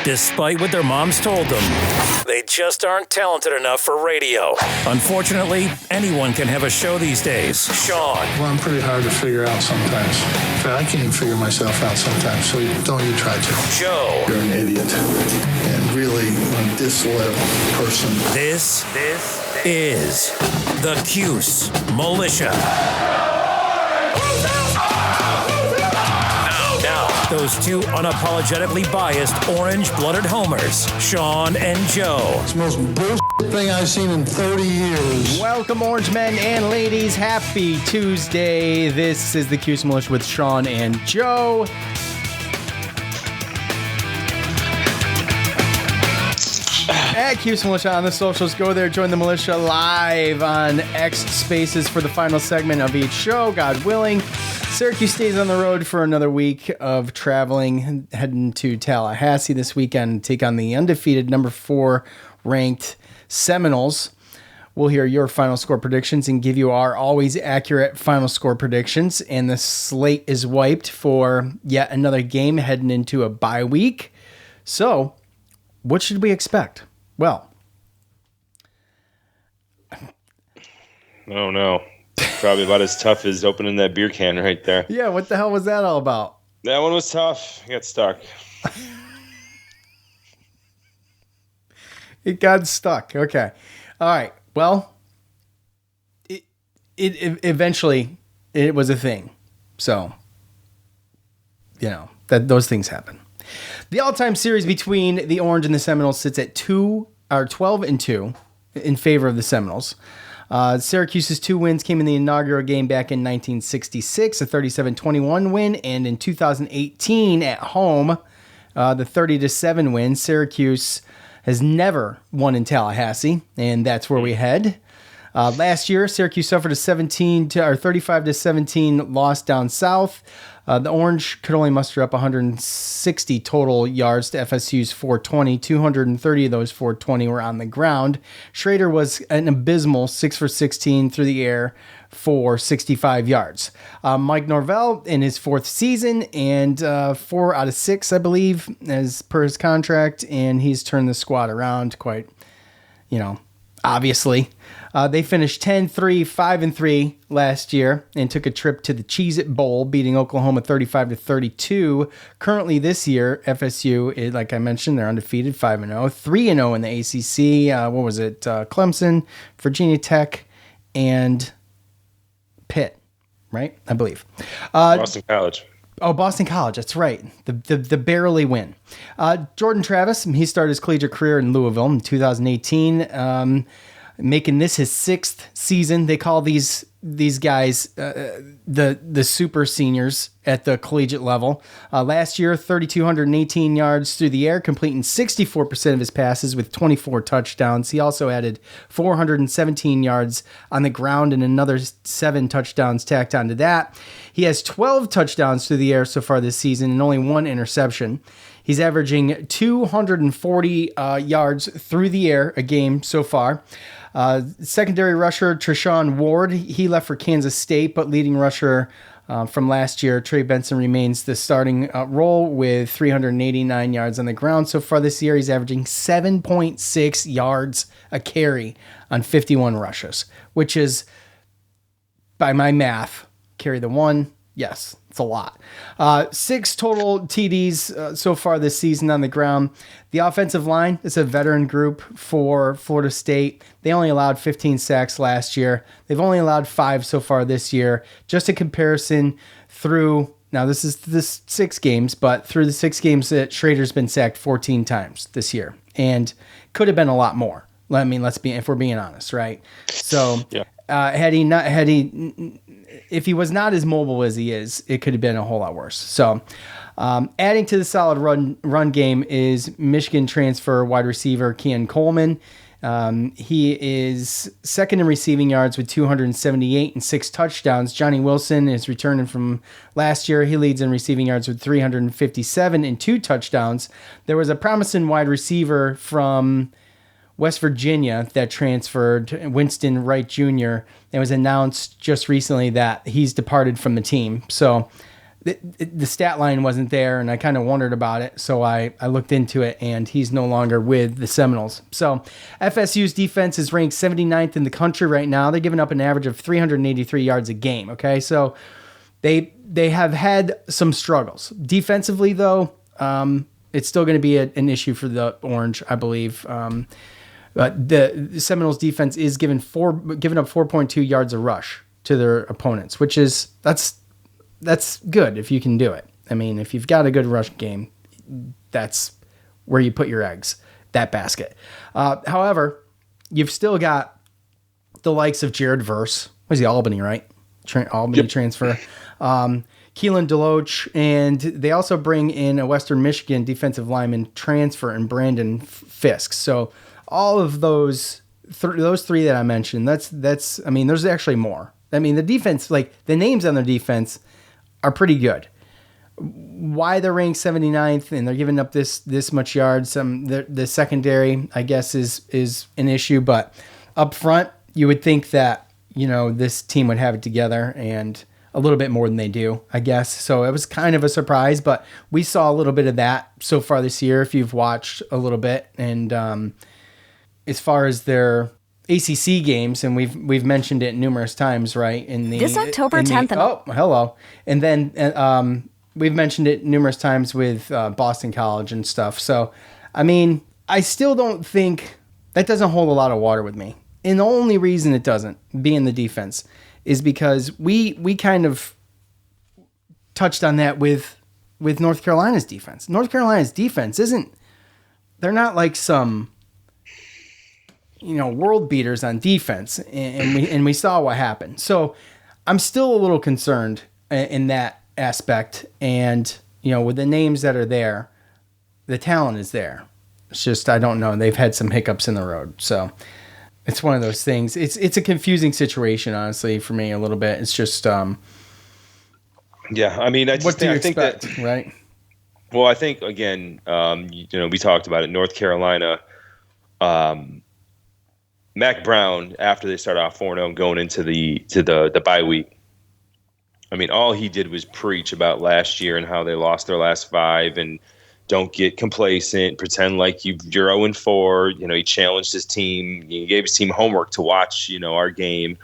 Despite what their moms told them, they just aren't talented enough for radio. Unfortunately, anyone can have a show these days. Sean. Well, I'm pretty hard to figure out sometimes. In fact, I can't even figure myself out sometimes, so don't you try to. Joe. You're an idiot. And really a disloyal person. This is the Cuse Militia. Those two unapologetically biased orange-blooded homers, Sean and Joe. It's the most bullshit thing I've seen in 30 years. Welcome, orange men and ladies. Happy Tuesday. This is the Cuse Militia with Sean and Joe. At Cuse Militia on the socials. Go there, join the militia live on X Spaces for the final segment of each show, God willing. Syracuse stays on the road for another week of traveling, heading to Tallahassee this weekend to take on the undefeated number 4 ranked Seminoles. We'll hear your final score predictions and give you our always accurate final score predictions. And the slate is wiped for yet another game heading into a bye week. So, what should we expect? Well, oh no. Probably about as tough as opening that beer can right there. Yeah, what the hell was that all about? That one was tough. I got stuck. It got stuck. Okay. All right. Well, it eventually it was a thing. So, that those things happen. The all-time series between the Orange and the Seminoles sits at 12-2 in favor of the Seminoles. Syracuse's 2 wins came in the inaugural game back in 1966, a 37-21 win, and in 2018 at home, the 30-7 win. Syracuse has never won in Tallahassee, and that's where we head. Last year, Syracuse suffered a 35-17 loss down south. The Orange could only muster up 160 total yards to FSU's 420. 230 of those 420 were on the ground. Schrader was an abysmal 6 for 16 through the air for 65 yards. Mike Norvell in his 4th season and 4 out of 6, I believe, as per his contract, and he's turned the squad around quite, obviously. They finished 10-3, 5-3 last year and took a trip to the Cheez-It Bowl, beating Oklahoma 35-32. Currently this year, FSU, like I mentioned, they're undefeated, 5-0, 3-0 in the ACC. What was it? Clemson, Virginia Tech, and Pitt, right? I believe. Boston College. Oh, Boston College. That's right. The barely win. Jordan Travis, he started his collegiate career in Louisville in 2018. Making this his 6th season. They call these guys the super seniors at the collegiate level. Last year, 3,218 yards through the air, completing 64% of his passes with 24 touchdowns. He also added 417 yards on the ground and another 7 touchdowns tacked onto that. He has 12 touchdowns through the air so far this season and only 1 interception. He's averaging 240 yards through the air a game so far. Secondary rusher Treshawn Ward, he left for Kansas State, but leading rusher from last year, Trey Benson, remains the starting role with 389 yards on the ground. So far this year, he's averaging 7.6 yards a carry on 51 rushes, which is, by my math, carry the 1. Yes, it's a lot. 6 total TDs so far this season on the ground. The offensive line is a veteran group for Florida State. They only allowed 15 sacks last year. They've only allowed 5 so far this year. Just a comparison through, now this is the 6 games, but through the 6 games that Schrader's been sacked 14 times this year. And could have been a lot more. I mean, if we're being honest, right? So yeah. If he was not as mobile as he is, it could have been a whole lot worse. So, adding to the solid run game is Michigan transfer wide receiver Keon Coleman. He is second in receiving yards with 278 and 6 touchdowns. Johnny Wilson is returning from last year. He leads in receiving yards with 357 and 2 touchdowns. There was a promising wide receiver from West Virginia that transferred, Winston Wright Jr. It was announced just recently that he's departed from the team. So the stat line wasn't there, and I kind of wondered about it. So I looked into it, and he's no longer with the Seminoles. So FSU's defense is ranked 79th in the country right now. They're giving up an average of 383 yards a game. Okay, so they have had some struggles defensively, though. It's still going to be an issue for the Orange, I believe. But the Seminoles defense is giving up 4.2 yards a rush to their opponents, which is that's good if you can do it. I mean, if you've got a good rush game, that's where you put your eggs, that basket. However, you've still got the likes of Jared Verse. Was he Albany, right? Albany transfer. Keelan DeLoach, and they also bring in a Western Michigan defensive lineman transfer and Brandon Fisk. So all of those three that I mentioned, that's. I mean, there's actually more. I mean, the defense, like the names on their defense, are pretty good. Why they're ranked 79th and they're giving up this much yards? The secondary, I guess, is an issue, but up front, you would think that this team would have it together and a little bit more than they do, I guess. So it was kind of a surprise, but we saw a little bit of that so far this year, if you've watched a little bit. And as far as their ACC games, and we've mentioned it numerous times, right? This October 10th. Oh, hello. And then we've mentioned it numerous times with Boston College and stuff. So, I mean, I still don't think that doesn't hold a lot of water with me. And the only reason it doesn't, being the defense, is because we kind of touched on that with North Carolina's defense. North Carolina's defense they're not like some world beaters on defense, and we saw what happened. So I'm still a little concerned in that aspect, and with the names that are there, the talent is there. It's just, I don't know, they've had some hiccups in the road. So it's one of those things. It's a confusing situation, honestly, for me a little bit. It's just yeah, I mean, I think that, right? Well, I think again, we talked about it. North Carolina, Mac Brown, after they start off 4-0 going into the bye week, I mean, all he did was preach about last year and how they lost their last 5 and don't get complacent, pretend like you're 0-4. He challenged his team. He gave his team homework to watch, our game,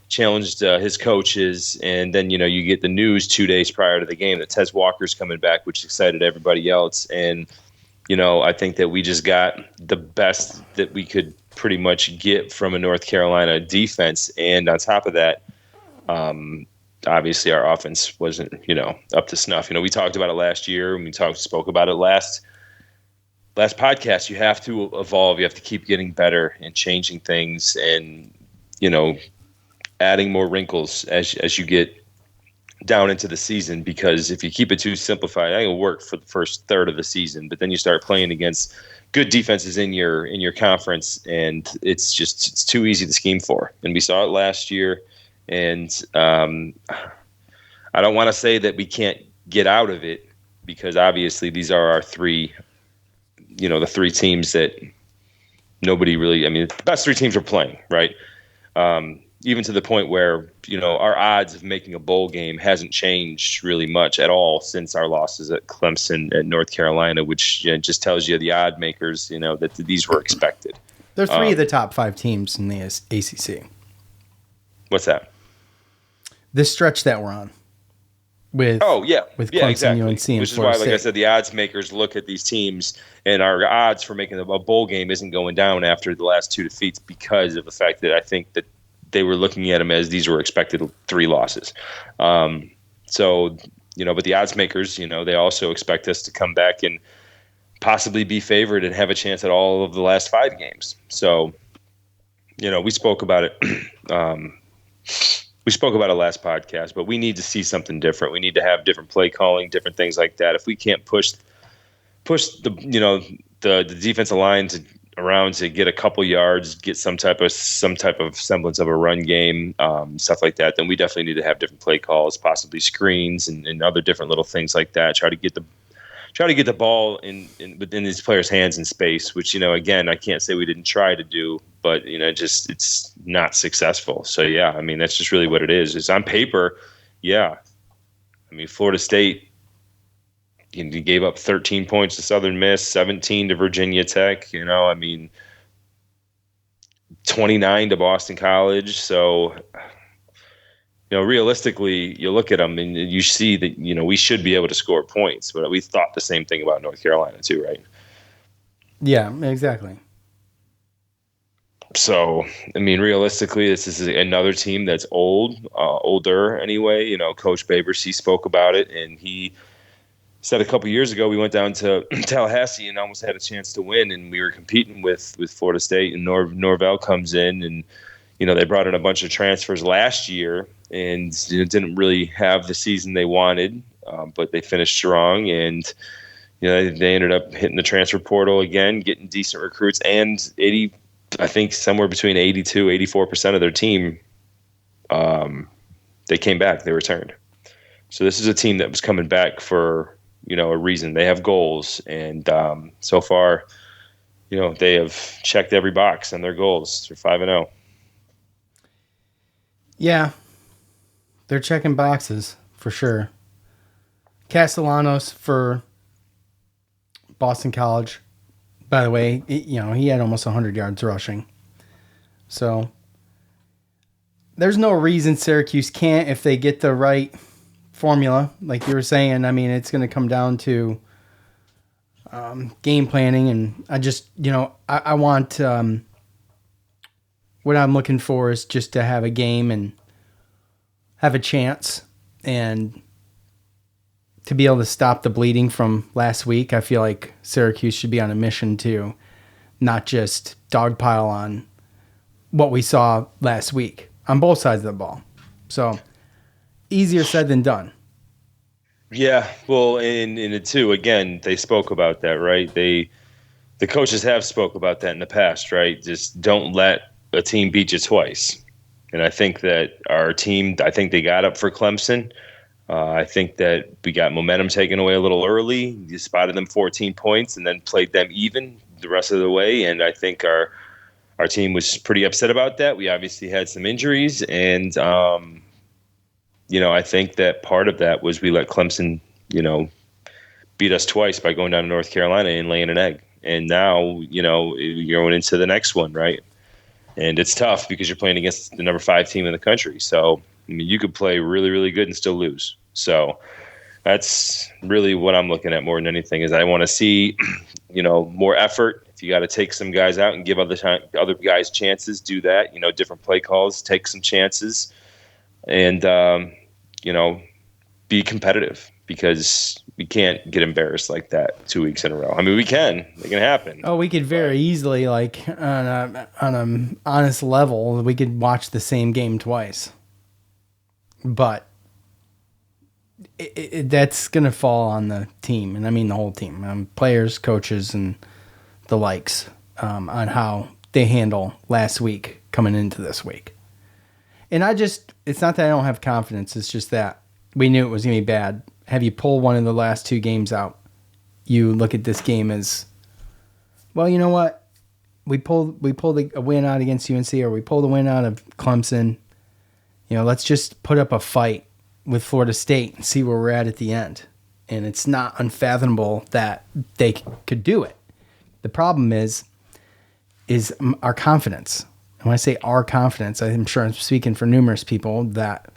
challenged his coaches. And then, you get the news 2 days prior to the game that Tez Walker's coming back, which excited everybody else. And, I think that we just got the best that we could pretty much get from a North Carolina defense. And on top of that, obviously our offense wasn't, up to snuff. We talked about it last year, and we spoke about it last podcast. You have to evolve. You have to keep getting better and changing things and, adding more wrinkles as you get down into the season, because if you keep it too simplified, it'll work for the first third of the season, but then you start playing against good defenses in your conference, and it's too easy to scheme for. And we saw it last year. And I don't want to say that we can't get out of it, because obviously these are our three, the three teams that nobody really, I mean, the best 3 teams are playing, right? Even to the point where, our odds of making a bowl game hasn't changed really much at all since our losses at Clemson and North Carolina, which just tells you the odd makers, that these were expected. They're 3 of the top 5 teams in the ACC. What's that? This stretch that we're on with Clemson, exactly. UNC, and which is Florida why, like State. I said, the odds makers look at these teams, and our odds for making a bowl game isn't going down after the last 2 defeats, because of the fact that I think that they were looking at them as these were expected 3 losses. So, but the odds makers, they also expect us to come back and possibly be favored and have a chance at all of the last 5 games. So, we spoke about it. We spoke about it last podcast, but we need to see something different. We need to have different play calling, different things like that. If we can't push the defensive line around to get a couple yards, get some type of semblance of a run game, stuff like that, then we definitely need to have different play calls, possibly screens and other different little things like that. Try to get the ball within these players' hands in space, which, again, I can't say we didn't try to do, but, it's not successful. So, yeah, I mean, that's just really what it is. It's on paper, yeah, I mean, Florida State, you gave up 13 points to Southern Miss, 17 to Virginia Tech. I mean, 29 to Boston College. So, realistically, you look at them and you see that, we should be able to score points. But we thought the same thing about North Carolina too, right? Yeah, exactly. So, I mean, realistically, this is another team that's older anyway. Coach Babers, he spoke about it, and he said a couple years ago we went down to Tallahassee and almost had a chance to win, and we were competing with Florida State, and Norvell comes in, and they brought in a bunch of transfers last year and didn't really have the season they wanted, but they finished strong, and they ended up hitting the transfer portal again, getting decent recruits, and I think somewhere between 82-84% of their team, they came back, they returned. So this is a team that was coming back for a reason. They have goals, and so far, they have checked every box on their goals. They're 5-0. Yeah, they're checking boxes for sure. Castellanos for Boston College, by the way, he had almost 100 yards rushing. So there's no reason Syracuse can't if they get the right formula, like you were saying. I mean, it's going to come down to game planning, and I just, I want what I'm looking for is just to have a game and have a chance, and to be able to stop the bleeding from last week. I feel like Syracuse should be on a mission to not just dogpile on what we saw last week on both sides of the ball. So easier said than done. Yeah, well, and it too, again, they spoke about that, right? The coaches have spoke about that in the past, right? Just don't let a team beat you twice. And I think that our team, they got up for Clemson. I think that we got momentum taken away a little early. You spotted them 14 points and then played them even the rest of the way. And I think our team was pretty upset about that. We obviously had some injuries, and I think that part of that was we let Clemson, beat us twice by going down to North Carolina and laying an egg. And now, you're going into the next one, right? And it's tough because you're playing against the number 5 team in the country. So, I mean, you could play really, really good and still lose. So that's really what I'm looking at more than anything is I want to see, more effort. If you got to take some guys out and give other guys chances, do that. Different play calls, take some chances, and, be competitive, because we can't get embarrassed like that 2 weeks in a row. I mean, we can. It can happen. Oh, we could very easily, like, on an honest level, we could watch the same game twice. But that's going to fall on the team, and I mean the whole team, players, coaches, and the likes, on how they handle last week coming into this week. And it's not that I don't have confidence, it's just that we knew it was going to be bad. Have you pull one of the last 2 games out, you look at this game as, well, you know what? We pulled a win out against UNC, or we pulled a win out of Clemson. Let's just put up a fight with Florida State and see where we're at the end. And it's not unfathomable that they could do it. The problem is our confidence. And when I say our confidence, I'm sure I'm speaking for numerous people that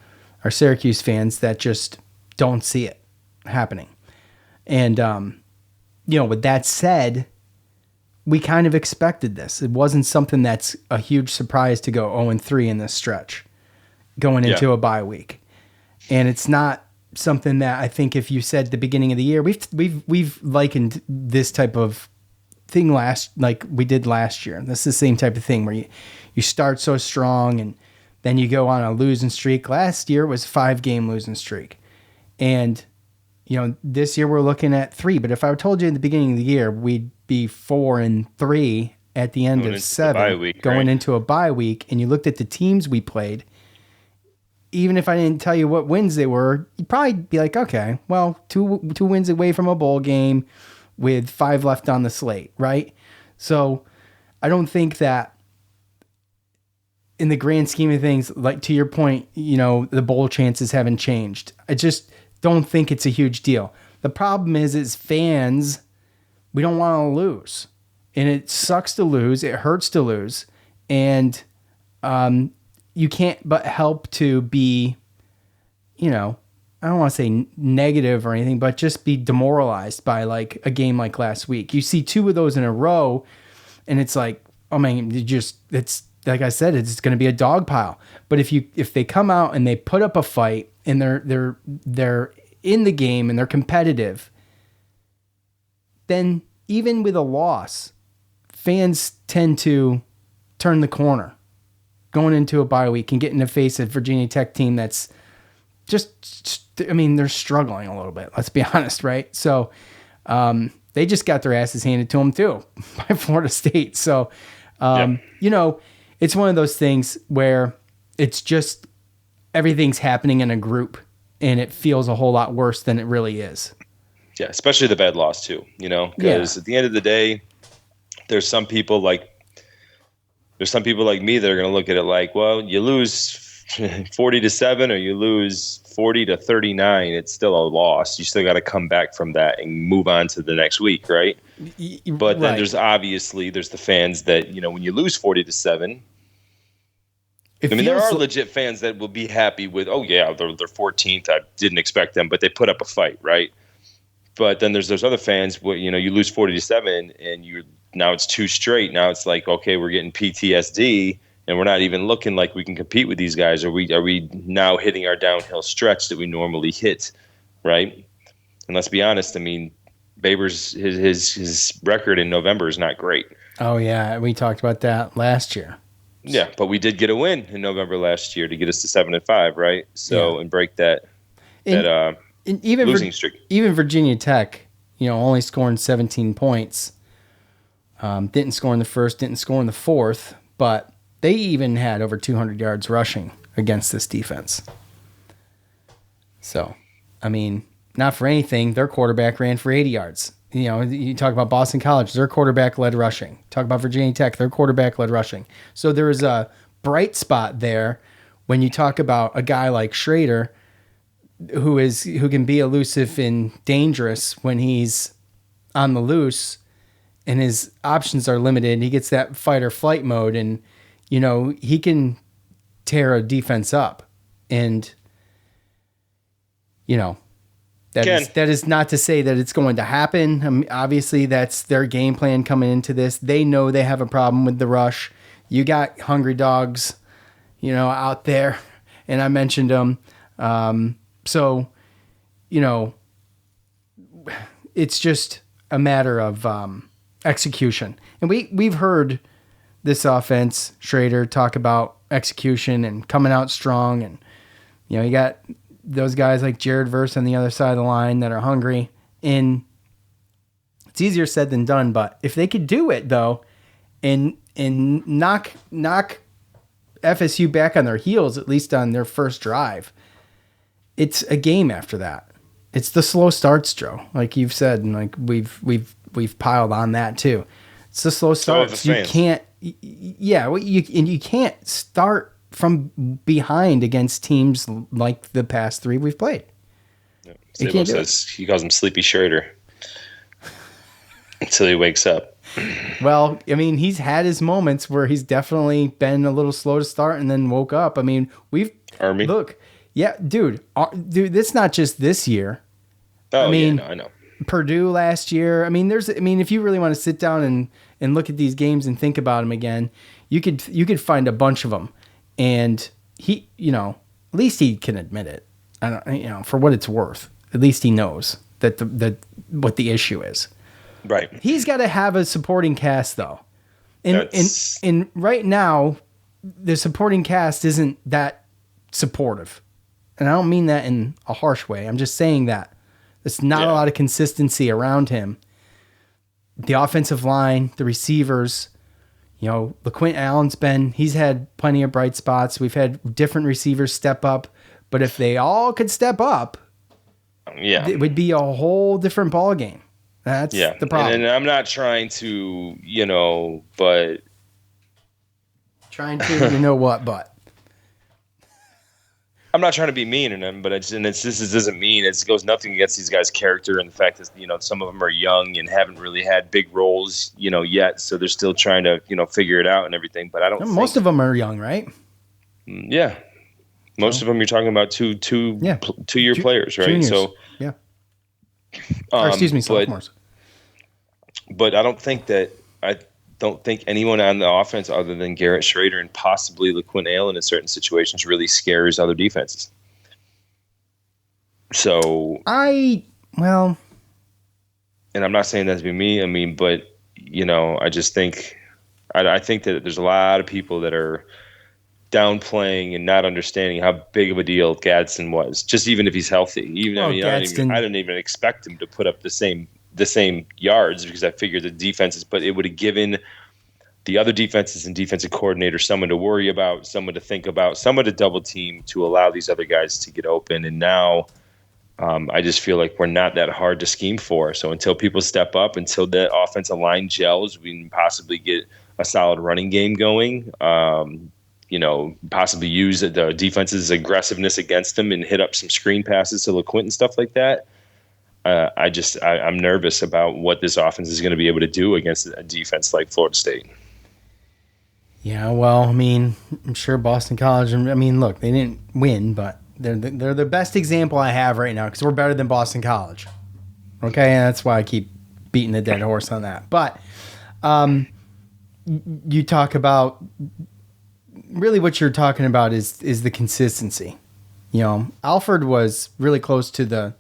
are Syracuse fans that just don't see it happening. And, with that said, we kind of expected this. It wasn't something that's a huge surprise to go 0-3 in this stretch going into a bye week. And it's not something that I think if you said at the beginning of the year, we've likened this type of thing like we did last year. This is the same type of thing where you start so strong and then you go on a losing streak. Last year was 5-game losing streak. And, this year we're looking at 3. But if I told you in the beginning of the year, we'd be 4-3 at the end of 7 going into a bye week, and you looked at the teams we played, even if I didn't tell you what wins they were, you'd probably be like, okay, well, two wins away from a bowl game with 5 left on the slate, right? So I don't think that in the grand scheme of things, like to your point, the bowl chances haven't changed. don't think it's a huge deal. The problem is fans, we don't want to lose. And it sucks to lose. It hurts to lose. And you can't but help to be, I don't want to say negative or anything, but just be demoralized by like a game like last week. You see 2 of those in a row, and it's like, oh man, it's like I said, it's going to be a dog pile. But if they come out and they put up a fight and they're in the game and they're competitive, then even with a loss, fans tend to turn the corner going into a bye week and get in the face of Virginia Tech team that's they're struggling a little bit. Let's be honest, right? So they just got their asses handed to them too by Florida State. So, it's one of those things where it's just everything's happening in a group and it feels a whole lot worse than it really is. Yeah, especially the bad loss too, because at the end of the day, there's some people like me that are going to look at it like, well, you lose 40-7 or you lose 40-39, it's still a loss. You still got to come back from that and move on to the next week, right? But then there's the fans that, when you lose 40-7, there are legit fans that will be happy with, oh yeah, they're 14th. I didn't expect them, but they put up a fight, right? But then there's those other fans where, you lose 40-7 and now it's 2 straight. Now it's like, okay, we're getting PTSD and we're not even looking like we can compete with these guys. Are we now hitting our downhill stretch that we normally hit, right? And let's be honest, Babers, his record in November is not great. Oh yeah, we talked about that last year. Yeah, but we did get a win in November last year to get us to 7-5, right? So and break that losing streak. Even Virginia Tech, only scoring 17 points. Didn't score in the first, didn't score in the fourth, but they even had over 200 yards rushing against this defense. So, not for anything, their quarterback ran for 80 yards. You talk about Boston College, their quarterback led rushing. Talk about Virginia Tech, their quarterback led rushing. So there is a bright spot there when you talk about a guy like Schrader, who can be elusive and dangerous when he's on the loose and his options are limited. He gets that fight or flight mode and, he can tear a defense up. And, that is not to say that it's going to happen. Obviously, that's their game plan coming into this. They know they have a problem with the rush. You got hungry dogs, out there, and I mentioned them. So, it's just a matter of execution. And we've heard this offense, Schrader, talk about execution and coming out strong. And, you got those guys like Jared Verse on the other side of the line that are hungry. And it's easier said than done. But if they could do it, though, and knock FSU back on their heels, at least on their first drive, it's a game after that. It's the slow starts, Joe, like you've said, and like we've piled on that too. It's the slow starts. You can't, you can't start from behind against teams like the past 3 we've played. Yeah. He calls him Sleepy Schrader until he wakes up. Well, he's had his moments where he's definitely been a little slow to start and then woke up. Look. Yeah, dude, it's not just this year. I know. Purdue last year. If you really want to sit down and look at these games and think about them again, you could find a bunch of them. And he, at least he can admit it. I don't, for what it's worth, at least he knows that what the issue is. Right. He's got to have a supporting cast though. And right now, the supporting cast isn't that supportive. And I don't mean that in a harsh way. I'm just saying that there's not a lot of consistency around him. The offensive line, the receivers, LaQuint Allen's he's had plenty of bright spots. We've had different receivers step up, but if they all could step up, it would be a whole different ball game. That's the problem. And I'm not trying to, but trying to, but I'm not trying to be mean in them, but this doesn't mean it goes nothing against these guys' character and the fact that some of them are young and haven't really had big roles yet, so they're still trying to figure it out and everything. But I don't. Most of them are young, right? Yeah, most of them you're talking about two-year players, right? Juniors. So yeah. Sophomores. But I don't think anyone on the offense other than Garrett Schrader and possibly LaQuint Allen in certain situations really scares other defenses. So and I'm not saying that to be me. I mean, but I just think I think that there's a lot of people that are downplaying and not understanding how big of a deal Gadsden was. Just even if he's healthy, I didn't even expect him to put up the same yards because I figured the defenses, but it would have given the other defenses and defensive coordinators someone to worry about, someone to think about, someone to double team to allow these other guys to get open. And now I just feel like we're not that hard to scheme for. So until people step up, until the offensive line gels, we can possibly get a solid running game going. Possibly use the defense's aggressiveness against them and hit up some screen passes to LaQuint and stuff like that. I'm nervous about what this offense is going to be able to do against a defense like Florida State. Yeah, well, I mean, I'm sure Boston College. I mean, look, they didn't win, but they're the best example I have right now because we're better than Boston College. Okay, and that's why I keep beating the dead horse on that. But you talk about really what you're talking about is the consistency. Alford was really close to the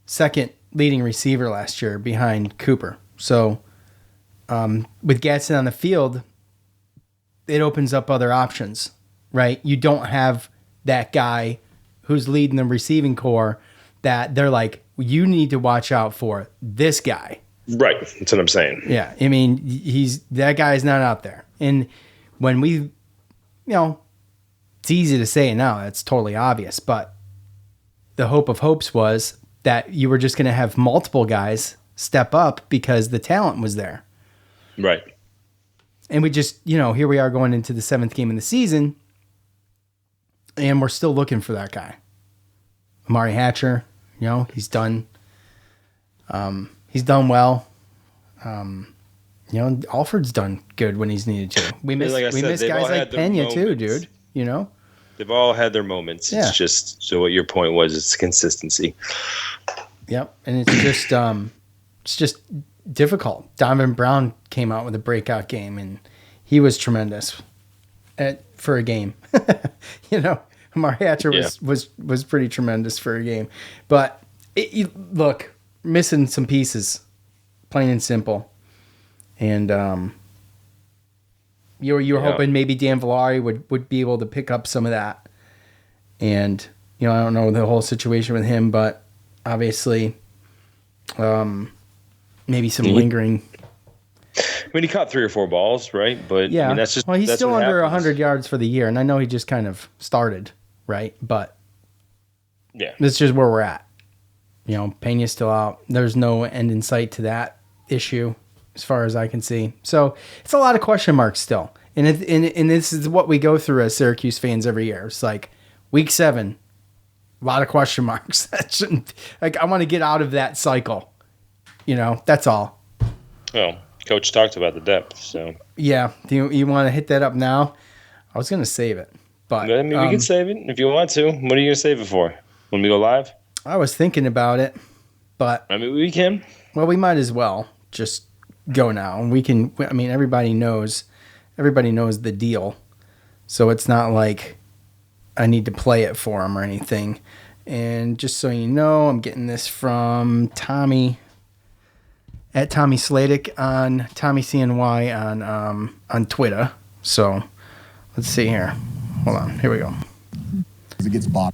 second leading receiver last year behind Cooper. So with Gadsden on the field, it opens up other options, right? You don't have that guy who's leading the receiving core that they're like, you need to watch out for this guy. Right. That's what I'm saying. Yeah. I mean, that guy is not out there. And when it's easy to say now, it's totally obvious, but the hope of hopes was that you were just going to have multiple guys step up because the talent was there. Right. And we just, here we are going into the 7th game of the season, and we're still looking for that guy. Amari Hatcher, he's done well. Alford's done good when he's needed to. We miss guys like Pena too, dude. They've all had their moments. Yeah. It's just, so what your point was, it's consistency. Yep. And it's just difficult. Donovan Brown came out with a breakout game and he was tremendous for a game. Amari Hatcher was pretty tremendous for a game. But look, missing some pieces, plain and simple. And you were hoping maybe Dan Villari would be able to pick up some of that. And, I don't know the whole situation with him, but obviously maybe some lingering. I mean, he caught 3 or 4 balls, right? But yeah, that's just, he's that's still under happens. 100 yards for the year. And I know he just kind of started, right? But yeah, that's just where we're at. Pena's still out. There's no end in sight to that issue as far as I can see. So it's a lot of question marks still. And this is what we go through as Syracuse fans every year. It's like week 7, a lot of question marks. That shouldn't, I want to get out of that cycle. That's all. Well, Coach talked about the depth, so. Yeah. Do you want to hit that up now? I was going to save it. But I mean, we can save it if you want to. What are you going to save it for? When we go live? I was thinking about it, but. I mean, we can. Well, we might as well just go now. And we can, I mean, everybody knows the deal. So it's not like I need to play it for them or anything. And just so you know, I'm getting this from Tommy at Tommy Sladek on Tommy CNY on Twitter. So let's see here. Hold on. Here we go. It gets bought.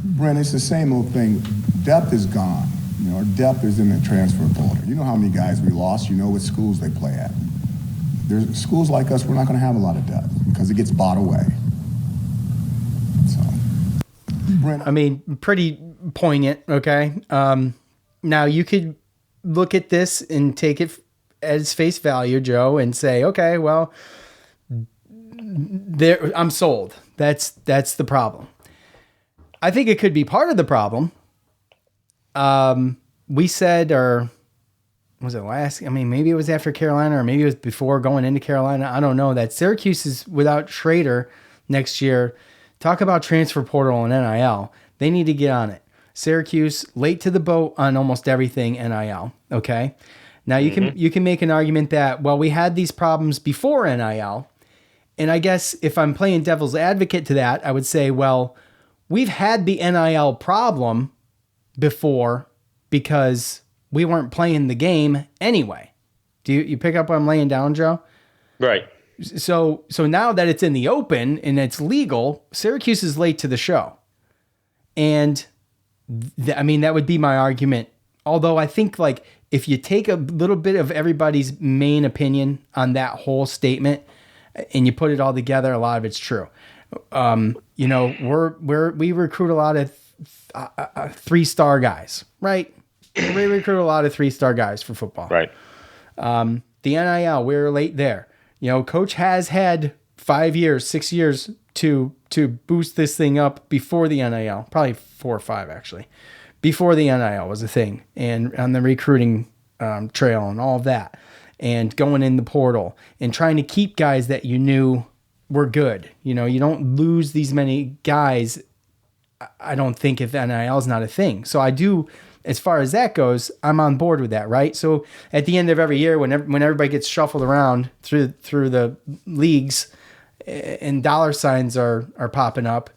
Brent, it's the same old thing. Depth is gone. Our depth is in the transfer portal. You know how many guys we lost. You know what schools they play at. There's schools like us, we're not going to have a lot of depth because it gets bought away. So, Brent, I mean, pretty poignant, okay? Now, you could look at this and take it as face value, Joe, and say, okay, well, I'm sold. That's the problem. I think it could be part of the problem. We said, or was it last? I mean, maybe it was after Carolina, or maybe it was before going into Carolina. I don't know. That Syracuse is without Schrader next year. Talk about transfer portal and NIL. They need to get on it. Syracuse late to the boat on almost everything NIL. Okay. Now you can make an argument that, well, we had these problems before NIL. And I guess if I'm playing devil's advocate to that, I would say, well, we've had the NIL problem before because we weren't playing the game anyway. Do you pick up what I'm laying down, Joe? Right. So now that it's in the open and it's legal, Syracuse is late to the show. And I mean, that would be my argument. Although I think, like, if you take a little bit of everybody's main opinion on that whole statement and you put it all together, a lot of it's true. You know, we recruit a lot of 3-star guys, right? We recruit a lot of 3-star guys for football. Right. The NIL, we're late there. You know, coach has had 5 years, 6 years to boost this thing up before the NIL, probably 4 or 5 actually, before the NIL was a thing, and on the recruiting trail and all of that, and going in the portal and trying to keep guys that you knew were good. You know, you don't lose these many guys, I don't think, if NIL is not a thing. So I do, as far as that goes, I'm on board with that, right? So at the end of every year, when everybody gets shuffled around through the leagues and dollar signs are popping up,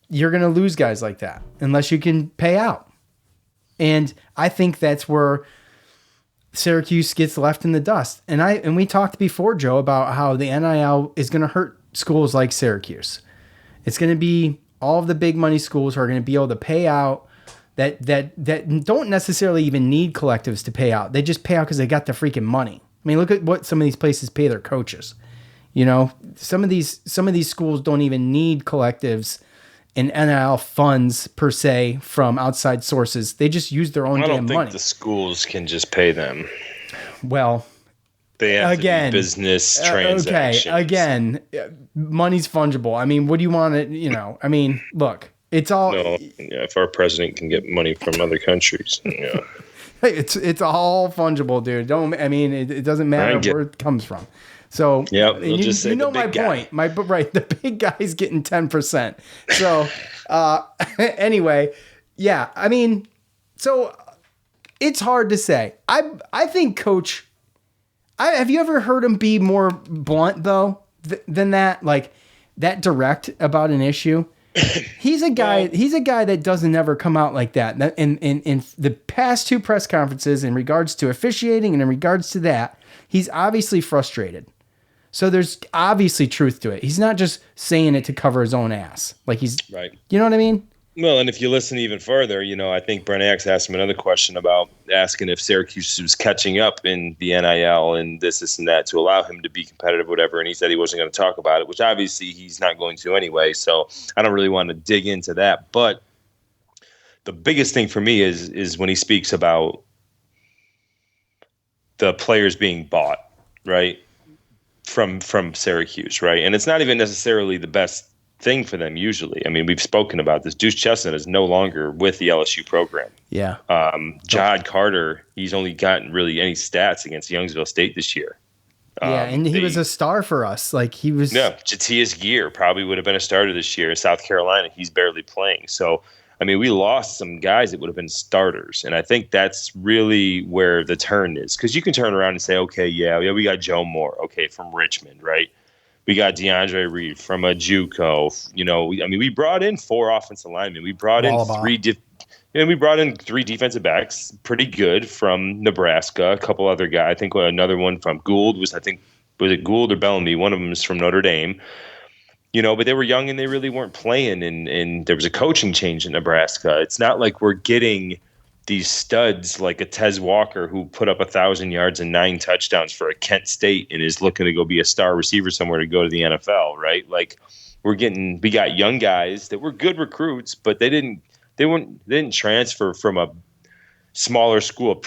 you're going to lose guys like that unless you can pay out. And I think that's where Syracuse gets left in the dust. And we talked before, Joe, about how the NIL is going to hurt schools like Syracuse. It's going to be all of the big money schools who are going to be able to pay out that don't necessarily even need collectives to pay out. They just pay out because they got the freaking money. I mean, look at what some of these places pay their coaches. You know, some of these schools don't even need collectives and NIL funds per se from outside sources. They just use their own damn money. I don't think the schools can just pay them. Well, they have to be business transactions. Okay, again, money's fungible. I mean, what do you want to, you know? I mean, look, it's all. No, yeah, if our president can get money from other countries, yeah. It's all fungible, dude. It doesn't matter where it comes from. So yeah, we'll just say my guy. point. The big guy's getting 10%. So anyway, yeah. I mean, so it's hard to say. I think Coach. Have you ever heard him be more blunt though than that? Like that direct about an issue. He's a guy. He's a guy that doesn't ever come out like that. In the past 2 press conferences, in regards to officiating and in regards to that, he's obviously frustrated. So there's obviously truth to it. He's not just saying it to cover his own ass. Like he's right. You know what I mean? Well, and if you listen even further, you know, I think Brent Axe asked him another question about asking if Syracuse was catching up in the NIL and this and that to allow him to be competitive, whatever. And he said he wasn't going to talk about it, which obviously he's not going to anyway. So I don't really want to dig into that. But the biggest thing for me is when he speaks about the players being bought, right, from Syracuse, right? And it's not even necessarily the best thing for them usually. I mean, we've spoken about this. Deuce Chestnut is no longer with the LSU program. Yeah. Jod Carter, he's only gotten really any stats against Youngsville State this year. Yeah, and he was a star for us. Like he was. Yeah, Jatius Gear probably would have been a starter this year. In South Carolina, he's barely playing. So, I mean, we lost some guys that would have been starters. And I think that's really where the turn is. Because you can turn around and say, okay, yeah, we got Joe Moore, okay, from Richmond, right? We got DeAndre Reed from a JUCO. You know, we brought in 4 offensive linemen. We brought in 3 defensive backs, pretty good, from Nebraska. A couple other guys. I think another one from Gould was it Gould or Bellamy? One of them is from Notre Dame. You know, but they were young and they really weren't playing. And there was a coaching change in Nebraska. It's not like we're getting these studs like a Tez Walker who put up 1,000 yards and 9 touchdowns for a Kent State and is looking to go be a star receiver somewhere to go to the NFL, right? Like we got young guys that were good recruits, but they didn't transfer from a smaller school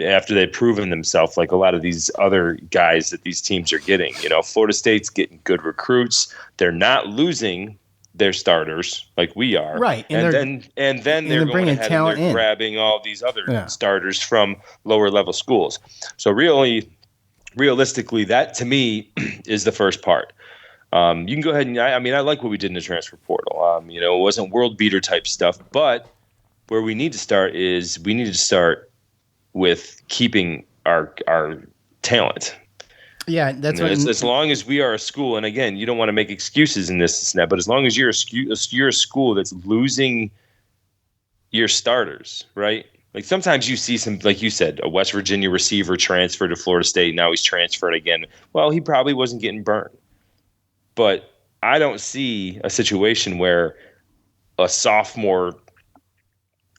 after they've proven themselves like a lot of these other guys that these teams are getting. You know, Florida State's getting good recruits. They're not losing their starters like we are, right? And then they're going ahead and they're grabbing all these other starters from lower level schools. So realistically, that to me is the first part. You can go ahead and I like what we did in the transfer portal. It wasn't world beater type stuff, but where we need to start is we need to start with keeping our talent. Yeah, that's what. As long as we are a school, and again, you don't want to make excuses in this snap, but as long as you're a school that's losing your starters, right? Like sometimes you see some, like you said, a West Virginia receiver transfer to Florida State. Now he's transferring again. Well, he probably wasn't getting burned, but I don't see a situation where a sophomore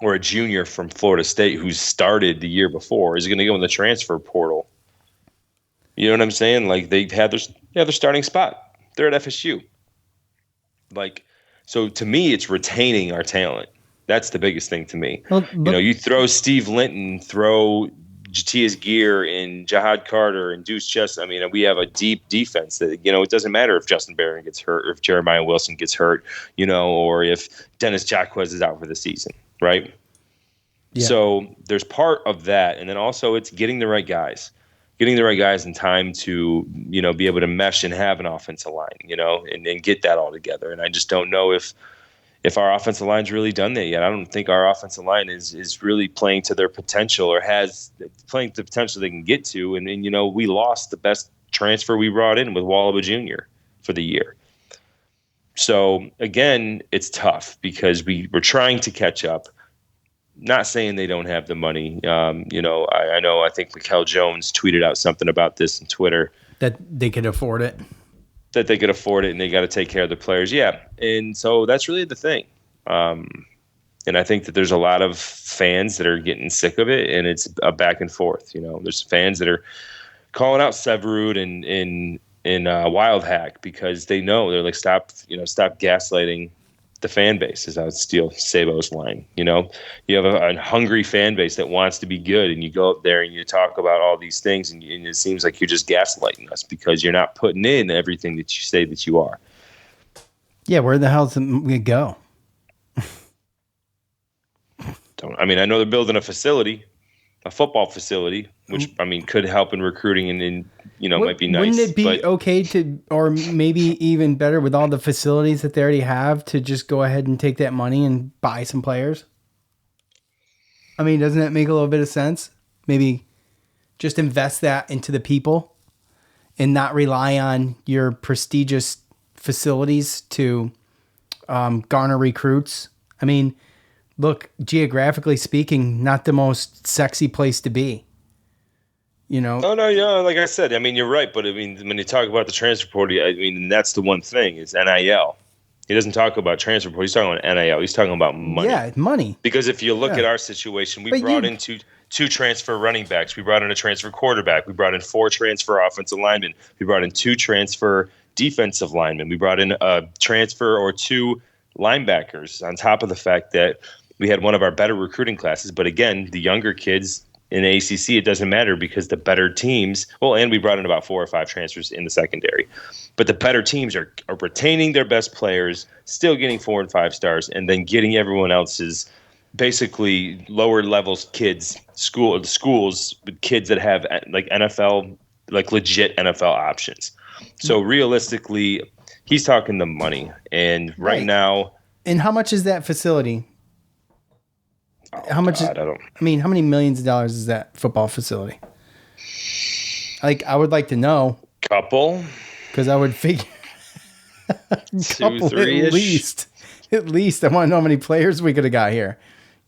or a junior from Florida State who's started the year before is going to go in the transfer portal. You know what I'm saying? Like they had their starting spot. They're at FSU. Like, so to me, it's retaining our talent. That's the biggest thing to me. Well, you throw Steve Linton, throw Jatias Gear and Jahad Carter and Deuce Chess. I mean, we have a deep defense that, it doesn't matter if Justin Barron gets hurt or if Jeremiah Wilson gets hurt, or if Dennis Jacquez is out for the season, right? Yeah. So there's part of that. And then also it's getting the right guys in time to, be able to mesh and have an offensive line, and get that all together. And I just don't know if our offensive line's really done that yet. I don't think our offensive line is really playing to their potential or has playing to the potential they can get to. And we lost the best transfer we brought in with Wallaba Jr. for the year. So again, it's tough because we're trying to catch up. Not saying they don't have the money. I think Mikel Jones tweeted out something about this on Twitter. That they could afford it. And they got to take care of the players. Yeah. And so that's really the thing. And I think that there's a lot of fans that are getting sick of it, and it's a back and forth. There's fans that are calling out Severud and Wild Hack because they know they're like, stop gaslighting the fan base, is how steal Sabo's line. You have a hungry fan base that wants to be good, and you go up there and you talk about all these things, and it seems like you're just gaslighting us because you're not putting in everything that you say that you are. Yeah, where the hell's it go? I know they're building a football facility, which could help in recruiting and might be nice. Wouldn't it be okay to, or maybe even better with all the facilities that they already have, to just go ahead and take that money and buy some players? Doesn't that make a little bit of sense? Maybe just invest that into the people and not rely on your prestigious facilities to garner recruits. Look, geographically speaking, not the most sexy place to be. Oh no, yeah, like I said, you're right, but when you talk about the transfer portal, that's the one thing is NIL. He doesn't talk about transfer portal. He's talking about NIL. He's talking about money. Yeah, money. Because if you look at our situation, we brought in two transfer running backs. We brought in a transfer quarterback. We brought in 4 transfer offensive linemen. We brought in 2 transfer defensive linemen. We brought in a transfer or 2 linebackers, on top of the fact that we had one of our better recruiting classes. But again, the younger kids in the ACC, it doesn't matter because the better teams, and we brought in about 4 or 5 transfers in the secondary, but the better teams are retaining their best players, still getting 4 and 5 stars, and then getting everyone else's basically lower levels kids, schools with kids that have like NFL, like legit NFL options. So realistically, he's talking the money, and right now. And how much is that facility? How much? I don't. How many millions of dollars is that football facility? I would like to know. Couple. Because I would figure. 2, 3 At least I want to know how many players we could have got here.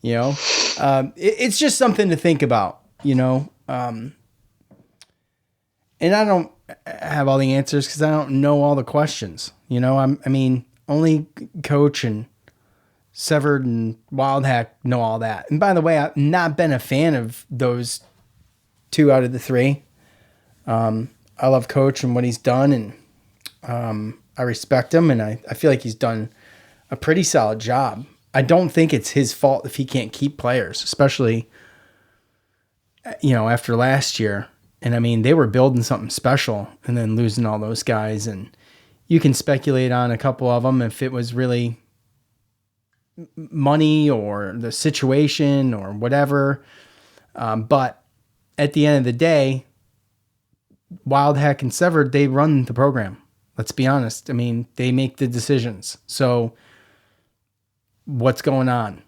It's just something to think about. And I don't have all the answers because I don't know all the questions. Only Coach and Severed and Wild Hack know all that. And by the way, I've not been a fan of those 2 out of the 3. I love Coach and what he's done, and I respect him, and I feel like he's done a pretty solid job. I don't think it's his fault if he can't keep players, especially after last year. And they were building something special, and then losing all those guys, and you can speculate on a couple of them if it was really money or the situation or whatever. But at the end of the day, Wild, Heck, and Severed, they run the program. Let's be honest. I mean, they make the decisions. So what's going on?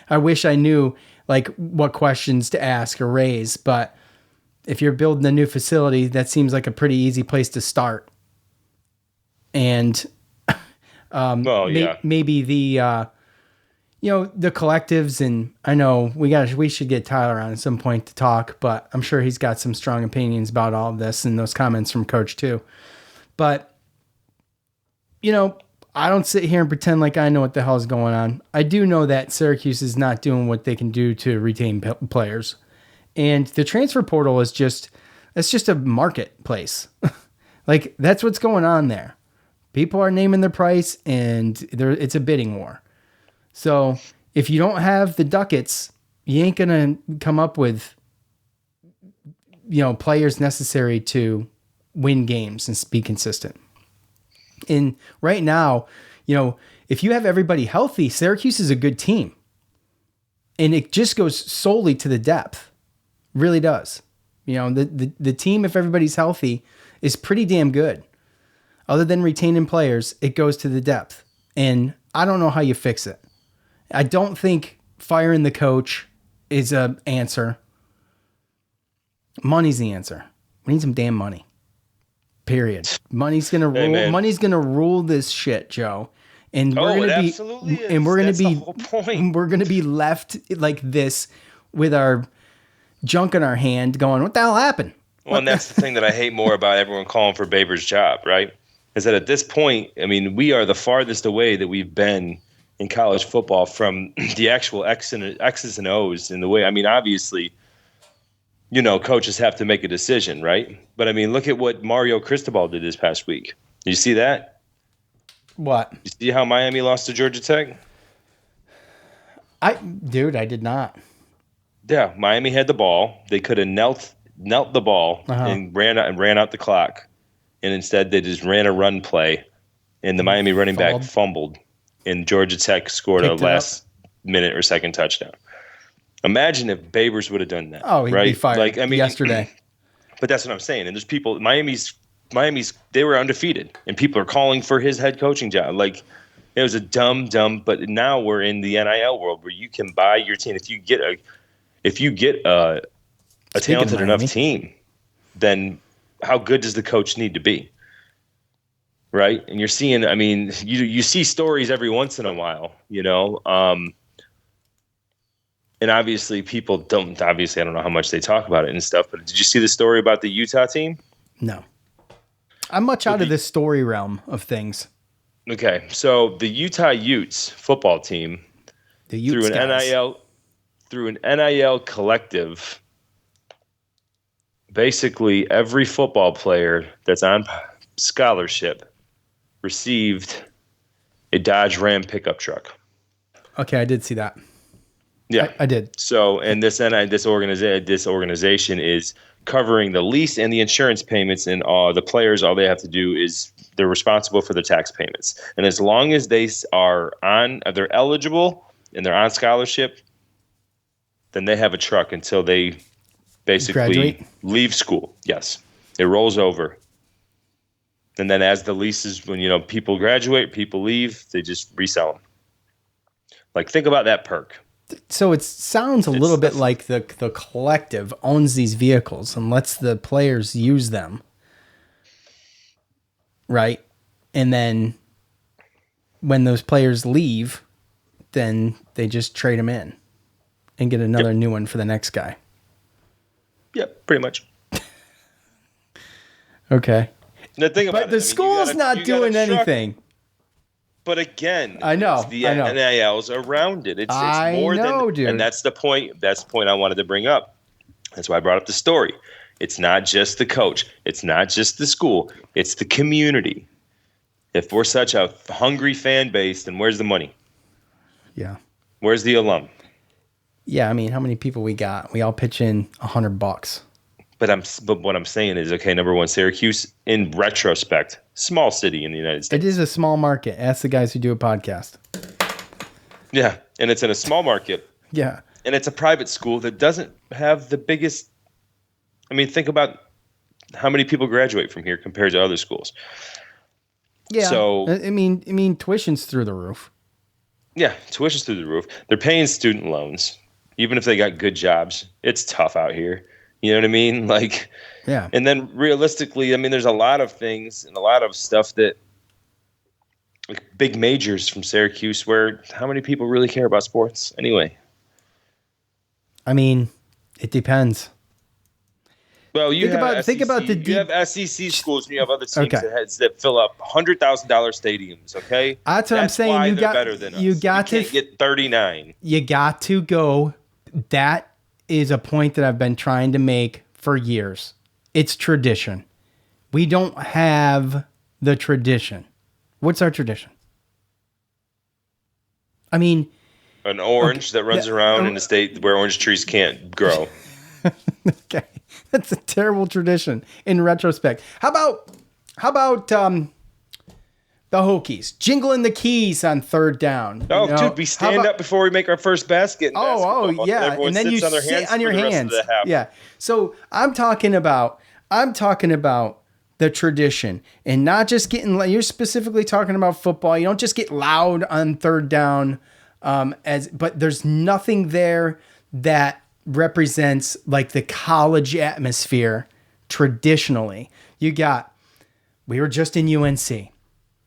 I wish I knew like what questions to ask or raise, but if you're building a new facility, that seems like a pretty easy place to start. And maybe the the collectives, and I know we should get Tyler on at some point to talk, but I'm sure he's got some strong opinions about all of this and those comments from Coach too. But I don't sit here and pretend like I know what the hell is going on. I do know that Syracuse is not doing what they can do to retain players. And the transfer portal is just a marketplace. Like, that's what's going on there. People are naming their price, and it's a bidding war. So if you don't have the ducats, you ain't going to come up with, players necessary to win games and be consistent. And right now, if you have everybody healthy, Syracuse is a good team. And it just goes solely to the depth. Really does. The team, if everybody's healthy, is pretty damn good. Other than retaining players, it goes to the depth. And I don't know how you fix it. I don't think firing the coach is an answer. Money's the answer. We need some damn money. Period. Money's gonna rule. Amen. Money's gonna rule this shit, Joe. And we're gonna be left like this with our junk in our hand, going, "What the hell happened?" Well, and that's the thing that I hate more about everyone calling for Baber's job, right? Is that at this point, I mean, we are the farthest away that we've been in college football from the actual X's and O's in the way. I mean, obviously, coaches have to make a decision, right? But I mean, look at what Mario Cristobal did this past week. Did you see that? What? You see how Miami lost to Georgia Tech? I did not. Yeah, Miami had the ball. They could have knelt the ball and ran out the clock, and instead they just ran a run play, and the Miami running back fumbled, and Georgia Tech scored a last minute or second touchdown. Imagine if Babers would have done that. Oh, he'd be fired yesterday. But that's what I'm saying. And there's people, Miami's, they were undefeated, and people are calling for his head coaching job. Like, it was a dumb. But now we're in the NIL world where you can buy your team. If you get a talented enough team, then how good does the coach need to be? Right? And you're seeing, I mean, you see stories every once in a while, and obviously people don't, I don't know how much they talk about it and stuff, but did you see the story about the Utah team? No. I'm much out of this story realm of things. Okay. So the Utah Utes football team, through an NIL collective, basically every football player that's on scholarship received a Dodge Ram pickup truck. Okay, I did see that. Yeah, I did. So, and this organization is covering the lease and the insurance payments, and the players, all they have to do is they're responsible for the tax payments. And as long as they're eligible and they're on scholarship, then they have a truck until they basically leave school. Yes, it rolls over. And then as the leases, when people graduate, people leave, they just resell them. Like, think about that perk. So it sounds a little bit like the collective owns these vehicles and lets the players use them. Right? And then when those players leave, then they just trade them in and get another new one for the next guy. Yep, pretty much. Okay. Now think about but the school's not doing anything. But again, I know it's the NILs around it. It's more than, dude. And that's the point. That's the point I wanted to bring up. That's why I brought up the story. It's not just the coach. It's not just the school. It's the community. If we're such a hungry fan base, then where's the money? Yeah. Where's the alum? Yeah, I mean, how many people we got? We all pitch in $100. But what I'm saying is, okay, number one, Syracuse, in retrospect, small city in the United States. It is a small market. Ask the guys who do a podcast. Yeah, and it's in a small market. Yeah. And it's a private school that doesn't have the biggest. I mean, think about how many people graduate from here compared to other schools. Yeah. So I mean, tuition's through the roof. Yeah, tuition's through the roof. They're paying student loans, even if they got good jobs. It's tough out here. You know what I mean? Like, yeah. And then realistically, I mean, there's a lot of things and a lot of stuff that, like big majors from Syracuse, where how many people really care about sports anyway? I mean, it depends. Well, think about the you have SEC schools and you have other teams Okay. that fill up $100,000 stadiums. Okay, That's what I'm saying. Why You they're got better than us. you got you to can't get 39. You got to go. That is a point that I've been trying to make for years. It's tradition. We don't have the tradition. What's our tradition? I mean, An orange that runs around in a state where orange trees can't grow. okay, that's a terrible tradition in retrospect. How about the Hokies jingling the keys on third down? Oh, dude, we stand up before we make our first basket. In basketball, yeah, everyone and then you sits on their sit hands on your for the rest hands. of the half. Yeah. So I'm talking about the tradition and not just getting. You're specifically talking about football. You don't just get loud on third down, but there's nothing there that represents like the college atmosphere traditionally. We were just in UNC.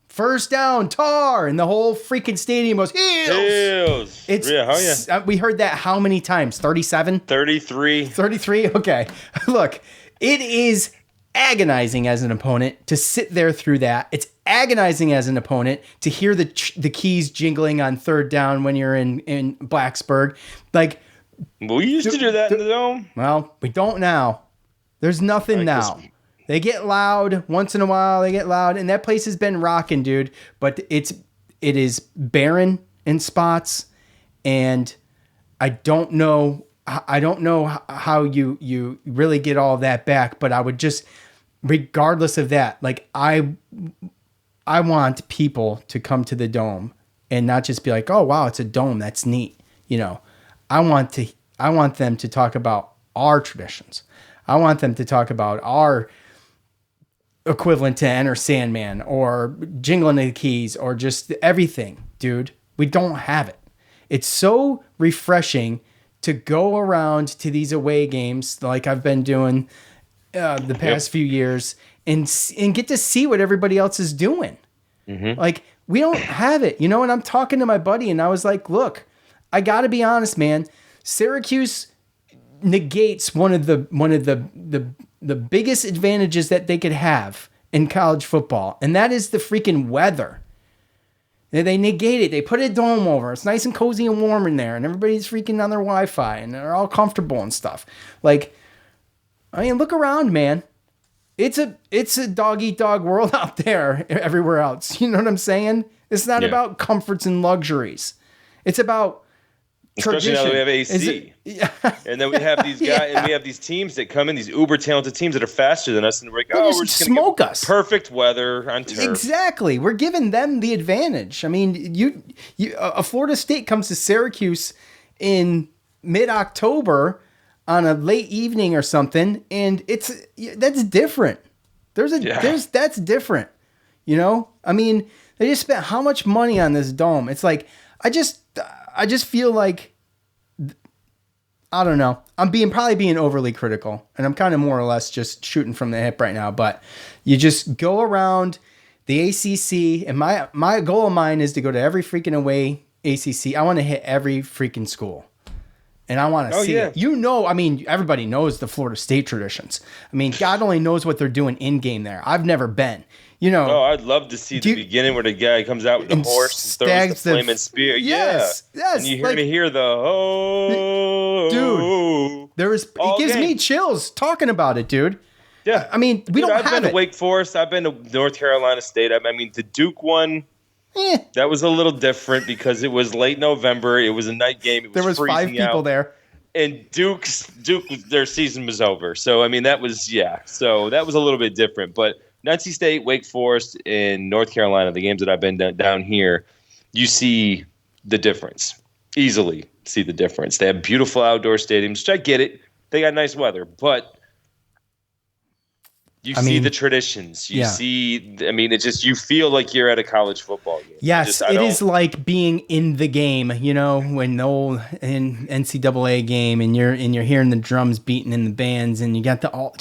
First down, Tar, and the whole freaking stadium goes, Heels! We heard that how many times? 37? 33. 33? Okay. Look, it is agonizing as an opponent to sit there through that. It's agonizing as an opponent to hear the keys jingling on third down when you're in Blacksburg. Like, we used to do that in the Dome. Well, we don't now. There's nothing now. They get loud once in a while. They get loud, and that place has been rocking, dude. But it is barren in spots, and I don't know how you really get all that back. But I would just, regardless of that, like I want people to come to the Dome and not just be like, oh wow, it's a dome, that's neat. You know, I want them to talk about our traditions. I want them to talk about our equivalent to Enter Sandman or Jingling the Keys or just everything, dude. We don't have it. It's so refreshing to go around to these away games like I've been doing the past few years and get to see what everybody else is doing. Mm-hmm. Like, we don't have it, you know. And I'm talking to my buddy and I was like, look, I got to be honest, man. Syracuse negates one of the biggest advantages that they could have in college football, and that is the freaking weather. They negate it. They put a dome over. It's nice and cozy and warm in there, and everybody's freaking on their Wi-Fi, and they're all comfortable and stuff. Like, I mean, look around, man. It's a dog-eat-dog world out there everywhere else. You know what I'm saying? It's not about comforts and luxuries. It's about especially tradition. now that we have AC. And then we have these guys, and we have these teams that come in, these uber talented teams that are faster than us, and we're like, we're just gonna smoke us. Perfect weather on turf. Exactly, we're giving them the advantage. I mean, a Florida State comes to Syracuse in mid-October on a late evening or something, and that's different. That's different. You know, I mean, they just spent how much money on this dome? It's like I just feel like, I don't know. I'm probably being overly critical, and I'm kind of more or less just shooting from the hip right now. But you just go around the ACC, and my goal of mine is to go to every freaking away ACC. I want to hit every freaking school, and I want to see it. You know, I mean, everybody knows the Florida State traditions. I mean, God only knows what they're doing in game there. I've never been. You know, I'd love to see the beginning where the guy comes out with the horse and throws the flaming spear. Yes, and you hear the dude. It gives me chills talking about it, dude. Yeah, I mean, I've been to Wake Forest. I've been to North Carolina State. I mean, the Duke one. That was a little different because it was late November. It was a night game. It was there was 5 people out. there. And Duke, their season was over. So, I mean, that was a little bit different. But NC State, Wake Forest, and North Carolina, the games that I've been down here, you see the difference. Easily see the difference. They have beautiful outdoor stadiums, which I get it. They got nice weather. But you see the traditions. You see, I mean, it just, you feel like you're at a college football game. Yes, it is like being in the game, you know, when the old NCAA game and you're hearing the drums beating in the bands and you got all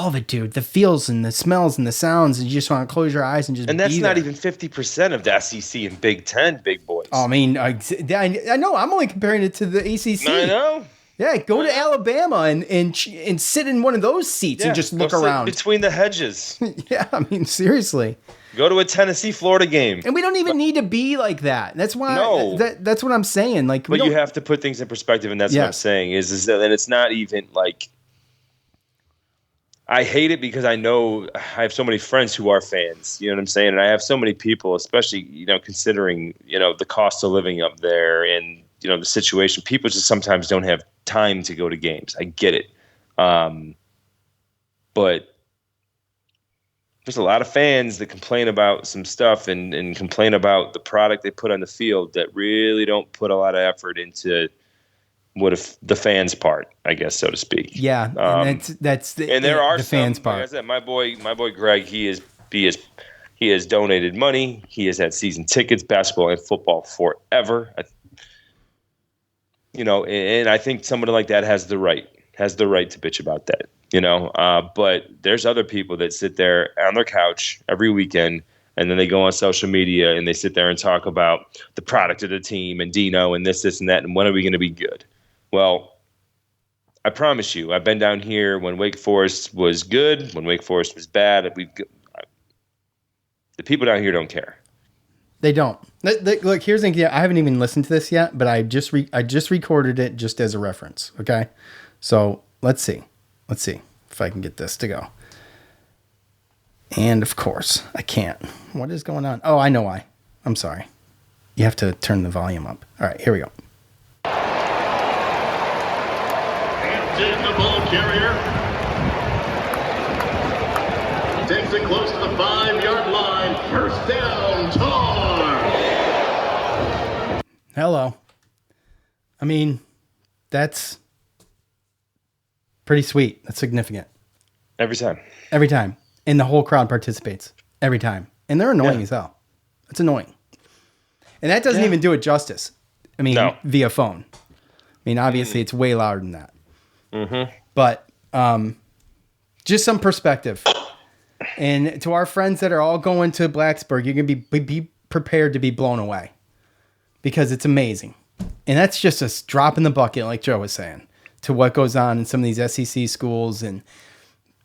of it, dude. The feels and the smells and the sounds, and you just want to close your eyes and just. And that's be not there. even 50% of the SEC and Big Ten big boys. Oh, I mean, I know. I'm only comparing it to the ACC. I know. Yeah, go to Alabama and sit in one of those seats and just look around between the hedges. Yeah, I mean, seriously. Go to a Tennessee-Florida game. And we don't even need to be like that. That's why. No. That's what I'm saying. Like, but you have to put things in perspective, and that's what I'm saying. Is that, and it's not even like. I hate it because I know I have so many friends who are fans. You know what I'm saying? And I have so many people, especially considering the cost of living up there and the situation. People just sometimes don't have time to go to games. I get it. But there's a lot of fans that complain about some stuff and complain about the product they put on the field that really don't put a lot of effort into what if the fans part, I guess, so to speak. Yeah, and that's the fans part. Like I said, my boy Greg, he has donated money. He has had season tickets, basketball and football forever. And I think somebody like that has the right to bitch about that, but there's other people that sit there on their couch every weekend and then they go on social media and they sit there and talk about the product of the team and Dino and this and that. And when are we going to be good? Well, I promise you, I've been down here when Wake Forest was good, when Wake Forest was bad. The people down here don't care. They don't. Look, here's the thing. I haven't even listened to this yet, but I just recorded it just as a reference. Okay, so let's see if I can get this to go. And of course, I can't. What is going on? Oh, I know why. I'm sorry. You have to turn the volume up. All right, here we go. And the ball carrier takes it close to the 5-yard line. First down, Tar. Hello. I mean, that's pretty sweet. That's significant. Every time. And the whole crowd participates every time. And they're annoying as hell. It's annoying. And that doesn't even do it justice. I mean, via phone. I mean, obviously it's way louder than that. Mm-hmm. But just some perspective. And to our friends that are all going to Blacksburg, you're going to be prepared to be blown away. Because it's amazing. And that's just a drop in the bucket, like Joe was saying, to what goes on in some of these SEC schools and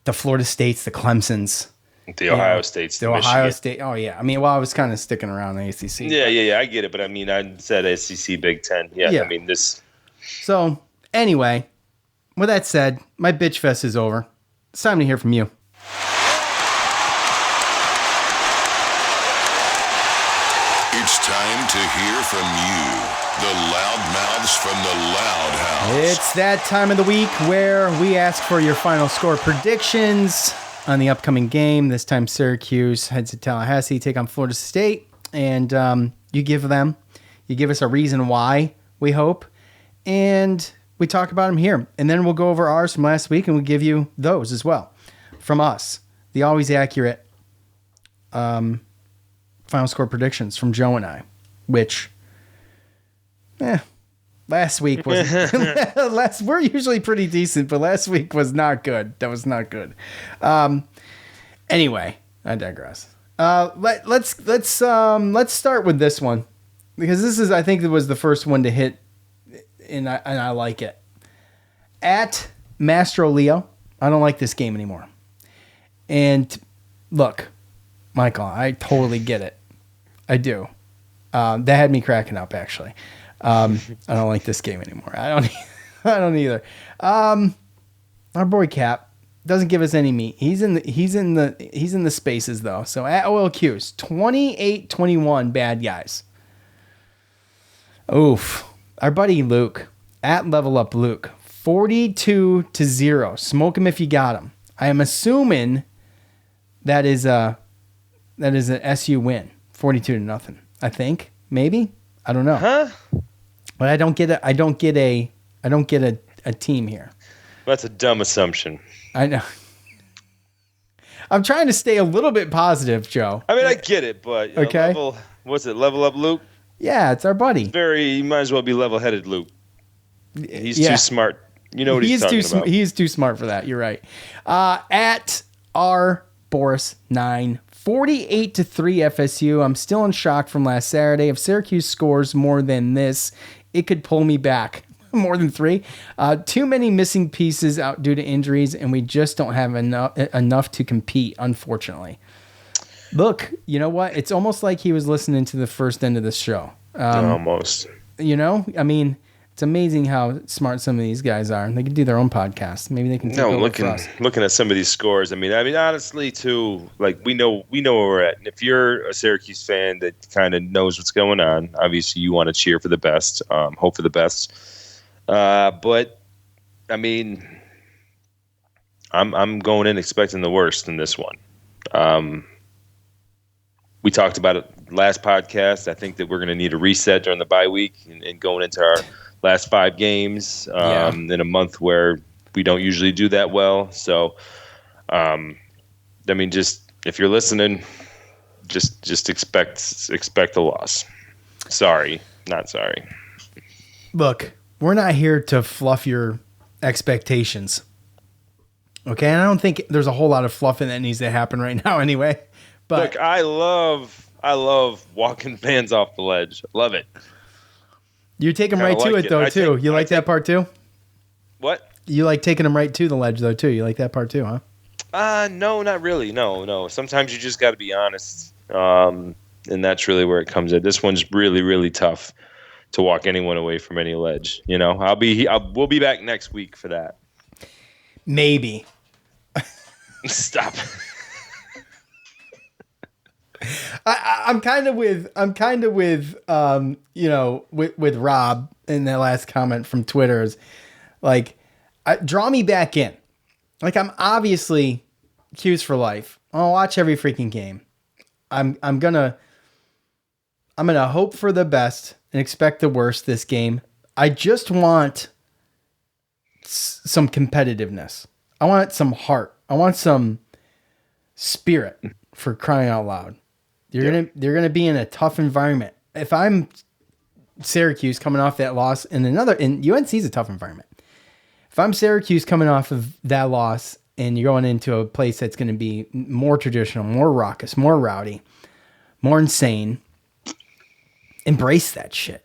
the Florida States, the Clemsons. The Ohio States. The Ohio State. Oh, yeah. I mean, I was kind of sticking around the ACC. Yeah. I get it. But I mean, I said SEC, Big Ten. Yeah. I mean, this. So, anyway, with that said, my bitch fest is over. It's time to hear from you. It's time to hear from you, the loudmouths from the Loud House. It's that time of the week where we ask for your final score predictions on the upcoming game. This time, Syracuse heads to Tallahassee, take on Florida State, and you give us a reason why, we hope, and we talk about them here. And then we'll go over ours from last week, and we'll give you those as well from us. The always accurate final score predictions from Joe and I, which, last week was we're usually pretty decent, but last week was not good. That was not good. Anyway, I digress. Let's start with this one, because I think it was the first one to hit, and I like it. At Mastro Leo, I don't like this game anymore. And look, Michael, I totally get it. I do. That had me cracking up, actually. I don't like this game anymore. I don't either. Our boy Cap doesn't give us any meat. He's in the spaces though. So at OLQ's 28-21 bad guys. Oof. Our buddy Luke at Level Up Luke 42-0. Smoke him if you got him. I am assuming that is an SU win. 42-0. I think maybe. I don't know. Huh? But I don't get a team here. That's a dumb assumption. I know. I'm trying to stay a little bit positive, Joe. I mean, I get it, but you know, okay. Level up Luke? Yeah, it's our buddy. You might as well be level-headed Luke. He's too smart. You know what he's talking about. He's too smart for that. You're right. At R Boris 9, 48-3 FSU. I'm still in shock from last Saturday. If Syracuse scores more than this, it could pull me back. More than 3. Too many missing pieces out due to injuries, and we just don't have enough to compete, unfortunately. Look, you know what? It's almost like he was listening to the first end of the show. Almost. You know? I mean, it's amazing how smart some of these guys are. They can do their own podcast. Maybe they can take over for us. Looking at some of these scores, I mean, honestly, too, like we know where we're at. And if you're a Syracuse fan that kind of knows what's going on, obviously you want to cheer for the best, hope for the best. But I mean, I'm going in expecting the worst in this one. We talked about it last podcast. I think that we're going to need a reset during the bye week and going into our last 5 games in a month where we don't usually do that well. So, I mean, just if you're listening, just expect a loss. Sorry, not sorry. Look, we're not here to fluff your expectations. Okay, and I don't think there's a whole lot of fluffing that needs to happen right now anyway. But look, I love walking fans off the ledge. Love it. You take them right to it, though, too. You like that part, too? What? You like taking them right to the ledge, though, too. You like that part, too, huh? No, not really. No. Sometimes you just got to be honest. And that's really where it comes in. This one's really, really tough to walk anyone away from any ledge. You know, we'll be back next week for that. Maybe. Stop. I'm kind of with with Rob in that last comment from Twitter is like, draw me back in. Like, I'm obviously Cuse for life. I'll watch every freaking game. I'm gonna hope for the best and expect the worst this game. I just want some competitiveness. I want some heart. I want some spirit, for crying out loud. You're gonna be in a tough environment. If I'm Syracuse coming off that loss and UNC's a tough environment. If I'm Syracuse coming off of that loss and you're going into a place that's going to be more traditional, more raucous, more rowdy, more insane, embrace that shit.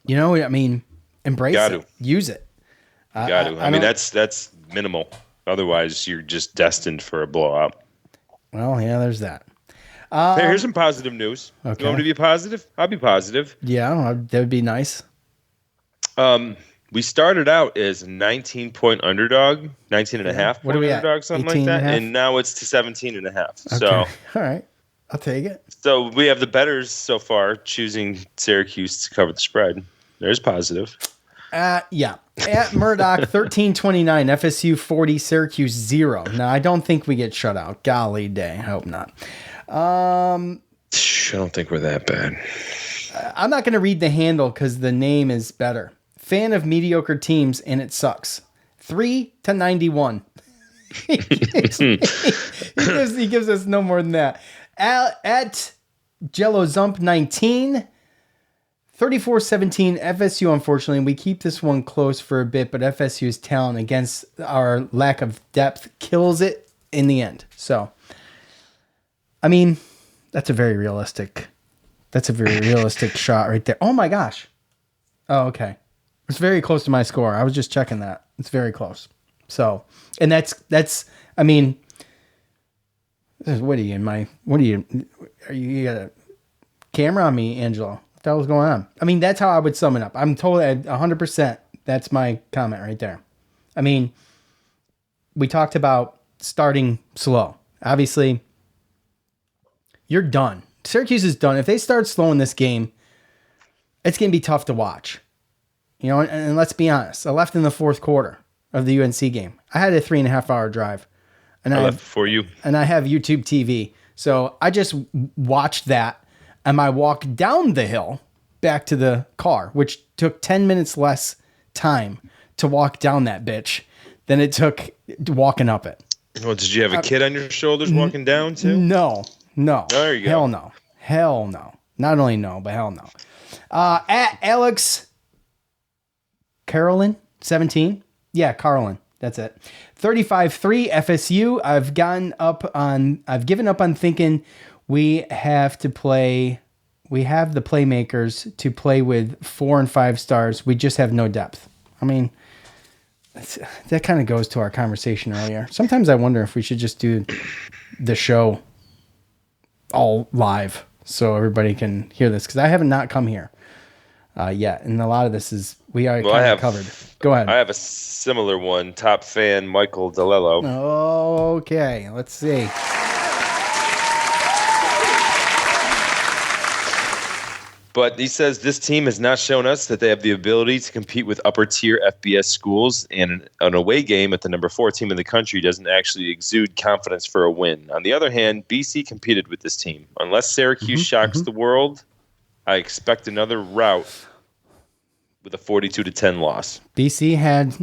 You know, I mean, embrace it. Use it. Got to. I mean, that's minimal. Otherwise, you're just destined for a blowout. Well, yeah, there's that. Here's some positive news. Okay. You want me to be positive? I'll be positive. Yeah, that would be nice. We started out as a 19-point underdog, 19.5 point underdog, something like that. And now it's to 17.5. Okay. So, all right. I'll take it. So we have the bettors so far choosing Syracuse to cover the spread. There's positive. Yeah. At Murdoch, 13-29, FSU 40, Syracuse 0. Now, I don't think we get shut out. Golly day. I hope not. I don't think we're that bad. I'm not going to read the handle because the name is better. Fan of mediocre teams, and it sucks. 3-91. he gives us no more than that. At Jellozump 19, 34-17, FSU, unfortunately. We keep this one close for a bit, but FSU's talent against our lack of depth kills it in the end. So, I mean, that's a very realistic shot right there. Oh my gosh. Oh, okay. It's very close to my score. I was just checking that. It's very close. So, and that's, I mean, you got a camera on me, Angelo? What the hell's going on? I mean, that's how I would sum it up. I'm totally 100%. That's my comment right there. I mean, we talked about starting slow. Obviously, you're done. Syracuse is done. If they start slowing this game, it's going to be tough to watch. You know, and let's be honest. I left in the fourth quarter. of the UNC game. I had a 3.5 hour drive, and I left before you. And I have YouTube TV. So I just watched that, and I walked down the hill back to the car, which took 10 minutes less time to walk down that bitch than it took walking up it. Well, did you have a kid on your shoulders walking down too? No. There you go. Hell no. Not only no, but hell no. At Alex Carolyn, 17. Yeah, Carlin. That's it. 35-3 FSU. I've given up on thinking we have the playmakers to play with 4 and 5 stars. We just have no depth. I mean, that kind of goes to our conversation earlier. Sometimes I wonder if we should just do the show all live so everybody can hear this, because I haven't not come here yet, and a lot of this is we are kind of covered. Go ahead. I have a similar one. Top fan Michael DeLello. Okay, let's see. But he says this team has not shown us that they have the ability to compete with upper tier FBS schools, and an away game at the number 4 team in the country doesn't actually exude confidence for a win. On the other hand, BC competed with this team. Unless Syracuse shocks the world, I expect another rout with a 42-10 loss. BC had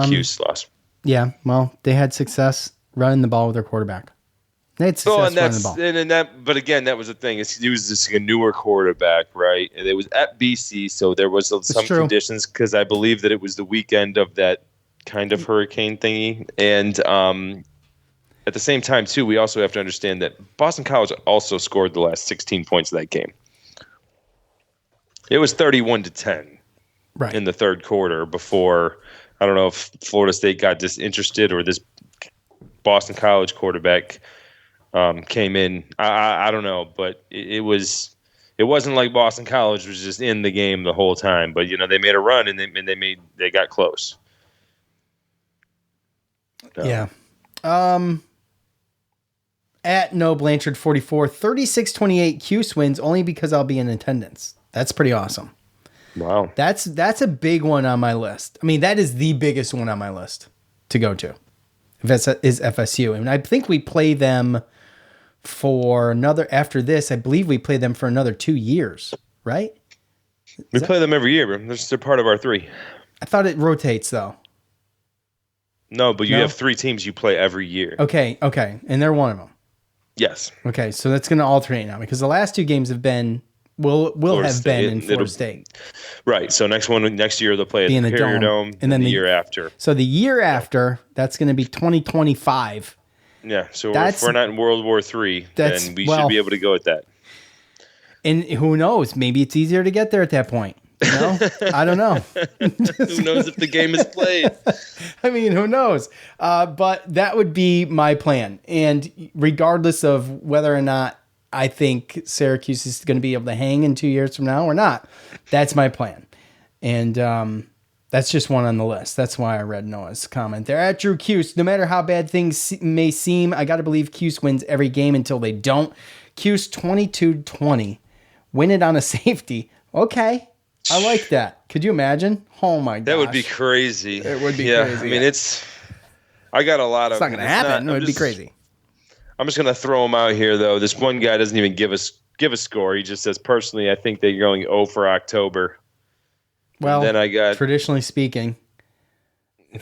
Cuse loss. Yeah, well, they had success running the ball with their quarterback. They had success running the ball. But again, that was the thing. He was just a newer quarterback, right? And it was at BC, so there was some conditions, because I believe that it was the weekend of that kind of hurricane thingy. And at the same time, too, we also have to understand that Boston College also scored the last 16 points of that game. It was 31-10 in the third quarter before, I don't know if Florida State got disinterested or this Boston College quarterback came in. I don't know, but it wasn't like Boston College was just in the game the whole time. But they made a run and they got close. Yeah. At No Blanchard 44, 36-28 Cuse wins only because I'll be in attendance. That's pretty awesome. Wow. That's a big one on my list. I mean, that is the biggest one on my list to go to. Is FSU. And I think we play them for after this, I believe we play them for another 2 years, right? We play them every year. They're part of our 3. I thought it rotates though. No, but you have 3 teams you play every year. Okay. And they're one of them. Yes. Okay, so that's going to alternate now, because the last 2 games have been will have been in Florida State. Right. So next year they'll play at the Imperial Dome, and then the year after. So the year after, that's going to be 2025. Yeah. So if we're not in World War III, then we should be able to go at that. And who knows? Maybe it's easier to get there at that point. I don't know. Who knows if the game is played? I mean, who knows? But that would be my plan. And regardless of whether or not I think Syracuse is going to be able to hang in 2 years from now or not, that's my plan. And that's just one on the list. That's why I read Noah's comment there. At Drew Cuse, no matter how bad things may seem, I got to believe Cuse wins every game until they don't. Cuse 22-20. Win it on a safety. Okay. I like that. Could you imagine? Oh my gosh. That would be crazy. It would be crazy. I mean, I got a lot of. It's not going to happen. It would be crazy. I'm just going to throw them out here, though. This one guy doesn't even give a score. He just says, personally, I think that you're going 0 for October. Well, then I got, traditionally speaking.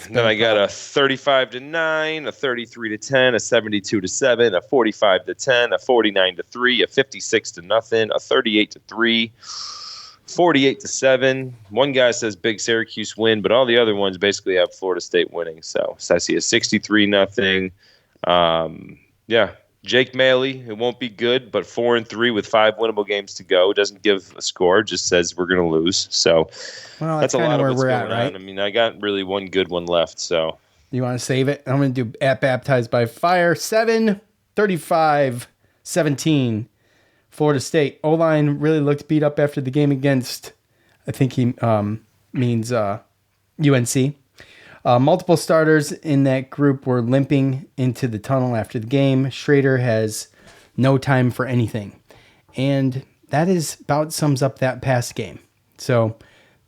Then I got a 35-9, a 33-10, a 72-7, a 45-10, a 49-3, a 56-0, a 38-3. 48-7. One guy says big Syracuse win, but all the other ones basically have Florida State winning. So I see a 63-0. Yeah, Jake Maley. It won't be good, but 4-3 with 5 winnable games to go. Doesn't give a score. Just says we're going to lose. So that's a lot of what's going on. Right? I mean, I got really one good one left. So you want to save it? I'm going to do at Baptized by Fire 7-35-17. Florida State. O-line really looked beat up after the game against, I think he means UNC. Multiple starters in that group were limping into the tunnel after the game. Schrader has no time for anything. And that is about sums up that past game. So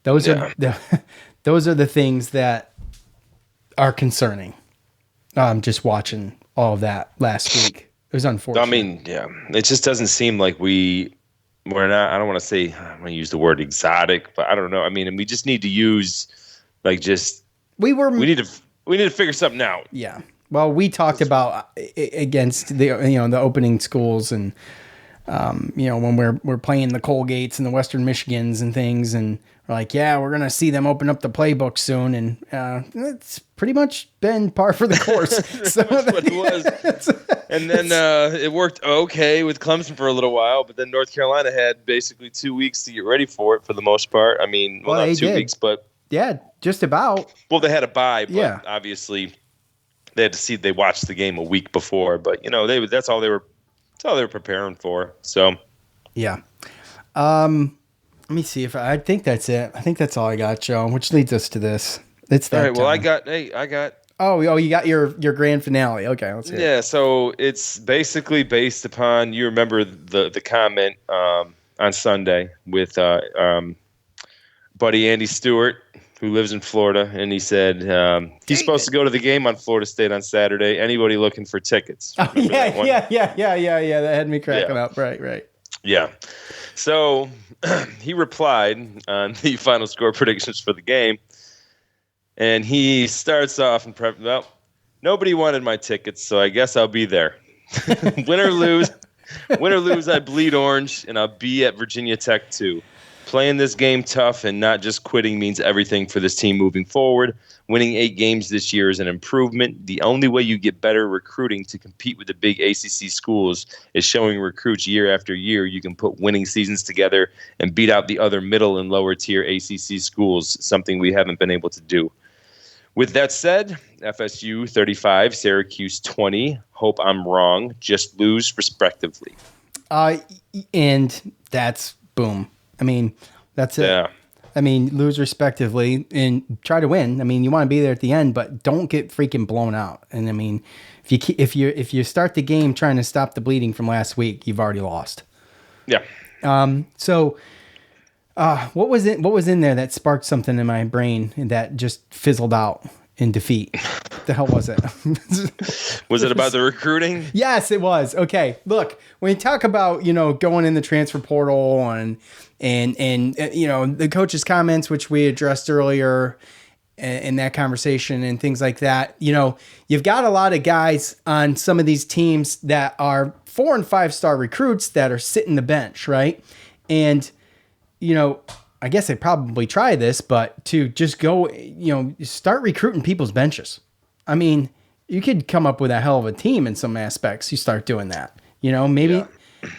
those are the things that are concerning. Just watching all of that last week. It was unfortunate. I mean, yeah, it just doesn't seem like we're not, I don't want to say, I'm going to use the word exotic, but I don't know. I mean, and we just need to use we need to figure something out. Yeah. Well, we talked about against the opening schools and, when we're playing the Colgates and the Western Michigans and things, and we're like, yeah, we're going to see them open up the playbook soon. And it's pretty much been par for the course. So that's what it was. And then it worked okay with Clemson for a little while, but then North Carolina had basically 2 weeks to get ready for it for the most part. I mean, not 2 weeks, but. Yeah, just about. Well, they had a bye, but obviously they had to see, they watched the game a week before, but that's all they were preparing for. So, yeah. Let me see if I think that's it. I think that's all I got, Joe, which leads us to this. It's that. All right. Well, time. I got. Oh, you got your grand finale. Okay, let's hear it. Yeah. So it's basically based upon, you remember the comment on Sunday with buddy Andy Stewart, who lives in Florida, and he said he's supposed to go to the game on Florida State on Saturday. Anybody looking for tickets? Oh, yeah. That had me cracking up. Right. Yeah. So he replied on the final score predictions for the game, and he starts off and nobody wanted my tickets, so I guess I'll be there. Win or lose, I bleed orange, and I'll be at Virginia Tech too. Playing this game tough and not just quitting means everything for this team moving forward. Winning 8 games this year is an improvement. The only way you get better recruiting to compete with the big ACC schools is showing recruits year after year you can put winning seasons together and beat out the other middle and lower tier ACC schools, something we haven't been able to do. With that said, FSU 35, Syracuse 20. Hope I'm wrong. Just lose respectively. And that's boom. I mean, that's it. Yeah. I mean, lose respectively and try to win. I mean, you want to be there at the end, but don't get freaking blown out. And I mean, if you start the game trying to stop the bleeding from last week, you've already lost. Yeah. So, what was in there that sparked something in my brain that just fizzled out in defeat? The hell was it? Was it about the recruiting? Yes, it was. Okay, look, when you talk about going in the transfer portal and the coach's comments, which we addressed earlier in that conversation and things like that, you've got a lot of guys on some of these teams that are 4- and 5-star recruits that are sitting the bench, right? And I guess they probably try this, but to just go, start recruiting people's benches. I mean, you could come up with a hell of a team in some aspects. You start doing that, maybe. Yeah.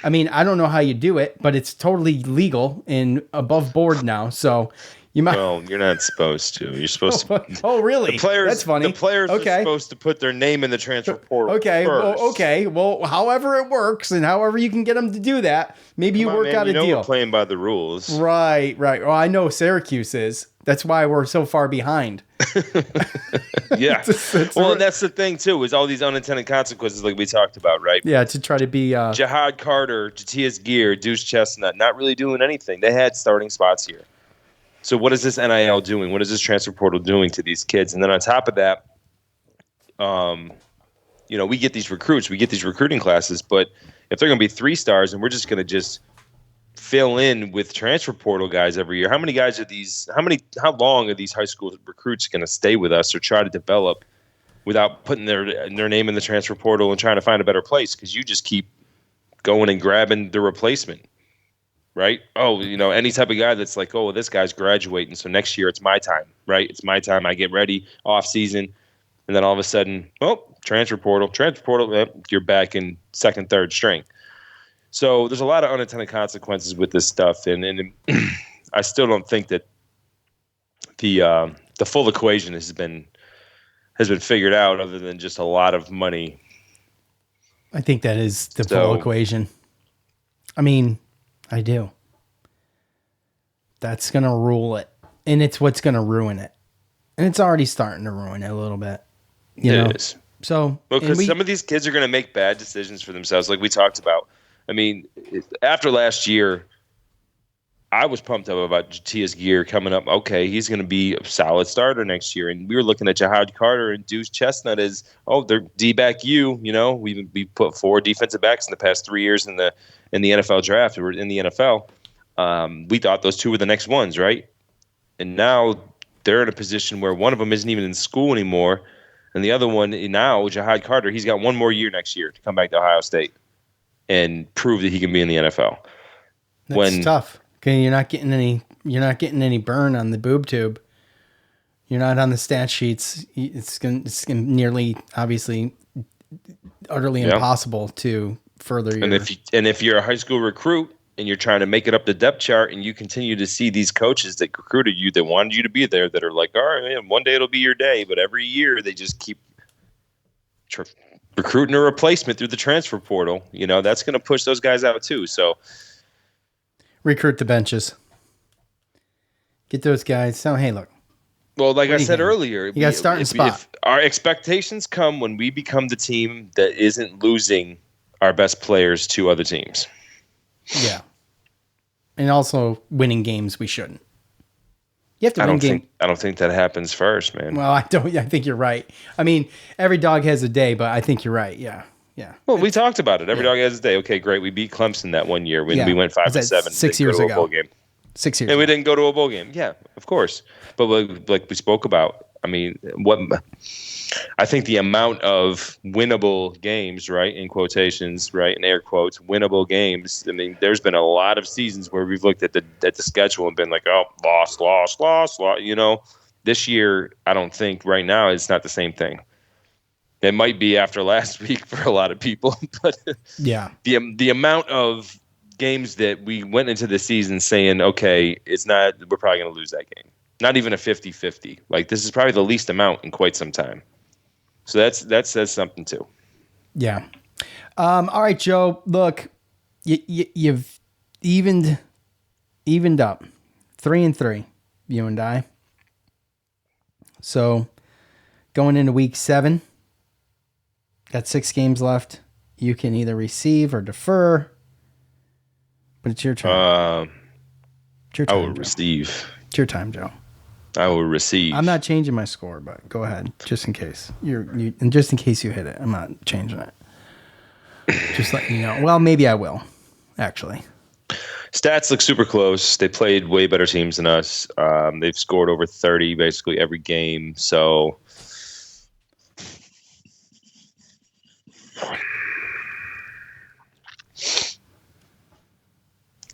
I mean, I don't know how you do it, but it's totally legal and above board now. So you might. Well, you're not supposed to. You're supposed to. Oh, really? The players, that's funny. The players are supposed to put their name in the transfer portal. Okay. First. Well, however it works and however you can get them to do that, maybe you work out a deal. We're playing by the rules. Right. Well, I know Syracuse is. That's why we're so far behind. Yeah. And that's the thing, too, is all these unintended consequences like we talked about, right? Yeah, to try to be... Jihad Carter, Jatius Gear, Deuce Chestnut, not really doing anything. They had starting spots here. So what is this NIL doing? What is this transfer portal doing to these kids? And then on top of that, we get these recruits, we get these recruiting classes, but if they're going to be 3 stars and we're just going to fill in with transfer portal guys every year. How many guys are these? How long are these high school recruits going to stay with us or try to develop without putting their name in the transfer portal and trying to find a better place? Because you just keep going and grabbing the replacement, right? Oh, any type of guy that's like, oh, this guy's graduating, so next year it's my time, right? It's my time. I get ready off season, and then all of a sudden, transfer portal, you're back in 2nd, 3rd string. So there's a lot of unintended consequences with this stuff, and I still don't think that the full equation has been figured out, other than just a lot of money. I think that is the full equation. I mean, I do. That's gonna rule it, and it's what's gonna ruin it, and it's already starting to ruin it a little bit. It is. So because some of these kids are gonna make bad decisions for themselves, like we talked about. I mean, after last year, I was pumped up about Jatia's gear coming up. Okay, he's going to be a solid starter next year. And we were looking at Jahad Carter and Deuce Chestnut as, they're D-back you. We put 4 defensive backs in the past 3 years in the NFL draft. We were in the NFL. We thought those 2 were the next ones, right? And now they're in a position where one of them isn't even in school anymore. And the other one now, Jahad Carter, he's got 1 more year next year to come back to Ohio State and prove that he can be in the NFL. That's tough. Okay, you're not getting any burn on the boob tube. You're not on the stat sheets. It's gonna nearly obviously utterly impossible to further your. And if you're a high school recruit and you're trying to make it up the depth chart, and you continue to see these coaches that recruited you, that wanted you to be there, that are like, all right, man, one day it'll be your day, but every year they just keep recruiting a replacement through the transfer portal. That's going to push those guys out too. So. Recruit the benches. Get those guys. So, hey, look. Well, like I said earlier, you got to start in spot. If our expectations come when we become the team that isn't losing our best players to other teams. Yeah. And also winning games we shouldn't. You have to win games. I don't think that happens first, man. Well, I think you're right. I mean, every dog has a day, but I think you're right. Yeah. Yeah. Well, we talked about it. Every dog has a day. Okay, great. We beat Clemson that one year when we went 5-7. 6 years ago. Bowl game. 6 years. And we didn't go to a bowl game. Yeah, of course. But like we spoke about, I mean, I think the amount of winnable games, right, in quotations, right, in air quotes, winnable games. I mean, there's been a lot of seasons where we've looked at the schedule and been like, oh, lost. This year, I don't think right now it's not the same thing. It might be after last week for a lot of people, but yeah, the amount of games that we went into the season saying, okay, we're probably going to lose that game. Not even a 50-50. Like, this is probably the least amount in quite some time. So that says something too. Yeah. All right, Joe, look, you've evened up 3-3, you and I. So going into week 7, got 6 games left. You can either receive or defer, but it's your turn. It's your time, I will receive. It's your time, Joe. I will receive. I'm not changing my score, but go ahead, just in case and just in case you hit it, I'm not changing it. Just letting you know. Well, maybe I will, actually. Stats look super close. They played way better teams than us. They've scored over 30 basically every game. So.